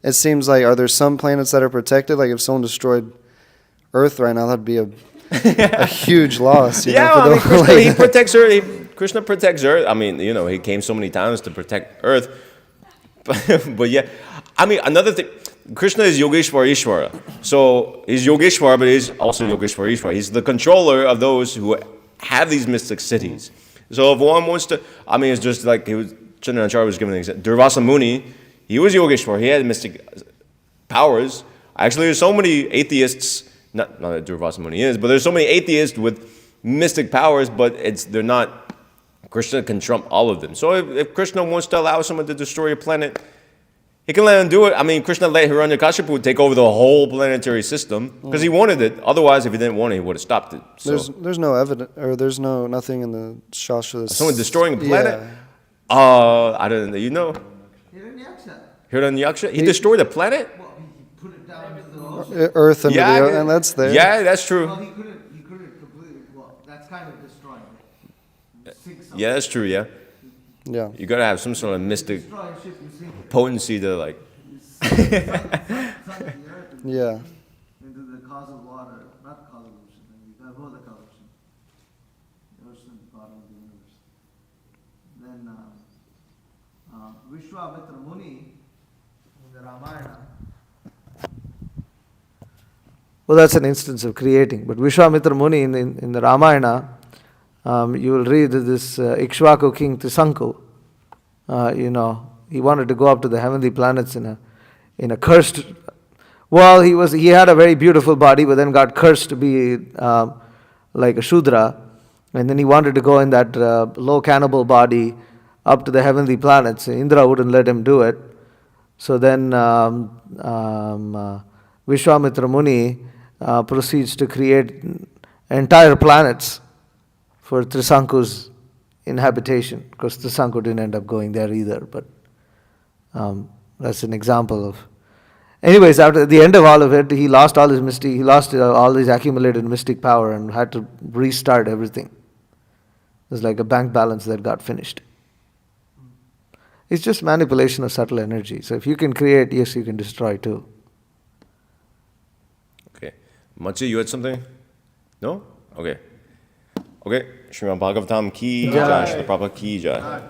it seems like, are there some planets that are protected? Like if someone destroyed Earth right now, that'd be a huge loss. You know, for I mean, the- Krishna, like- he protects Earth. Krishna protects Earth. I mean, he came so many times to protect Earth. But yeah, I mean, another thing, Krishna is Yogeshwar Ishvara. So he's Yogeshwar, but he's also Yogeshwar Ishvara. He's the controller of those who have these mystic cities. So if one wants to, I mean, it's just like Chandranacarya was giving an example. Durvasa Muni, he was Yogeshwar. He had mystic powers. Actually, there's so many atheists, not that Durvasa Muni is, but there's so many atheists with mystic powers, but they're not. Krishna can trump all of them. So if Krishna wants to allow someone to destroy a planet, he can let him do it. I mean, Krishna let Hiranyakashipu take over the whole planetary system because he wanted it. Otherwise, if he didn't want it, he would have stopped it. So, there's no evidence, or there's nothing in the Shastra. That's, someone destroying a planet? Yeah. I don't know. You know? Hiranyaksha. Hiranyaksha? He destroyed a planet? Well, he put it down into the ocean. Earth and and that's there. Yeah, that's true. Well, he couldn't completely, well, that's kind of destroying it. Sink something. Yeah, that's true, yeah. Yeah. You gotta have some sort of mystic Destroy a ship, you sink it. potency to like. Sunk the earth Yeah. into the causal water, not causal ocean, both the causal ocean. The ocean at the bottom of the universe. Then Vishwamitra Muni in the Ramayana. Well, that's an instance of creating. But Vishwamitra Muni in the Ramayana, you will read this Ikshvaku king Trisanku. He wanted to go up to the heavenly planets in a cursed. Well, he had a very beautiful body, but then got cursed to be like a Shudra, and then he wanted to go in that low cannibal body up to the heavenly planets. Indra wouldn't let him do it. So then Vishwamitra Muni proceeds to create entire planets for Trisanku's inhabitation. Of course, Trisanku didn't end up going there either, but that's an example of. Anyways, after the end of all of it, he lost all his accumulated mystic power and had to restart everything. It's like a bank balance that got finished. It's just manipulation of subtle energy. So if you can create, yes, you can destroy too. Okay. Machi, you had something? No? Okay. Okay. Srimad Bhagavatam ki jai. Srila Prabhupada ki jai.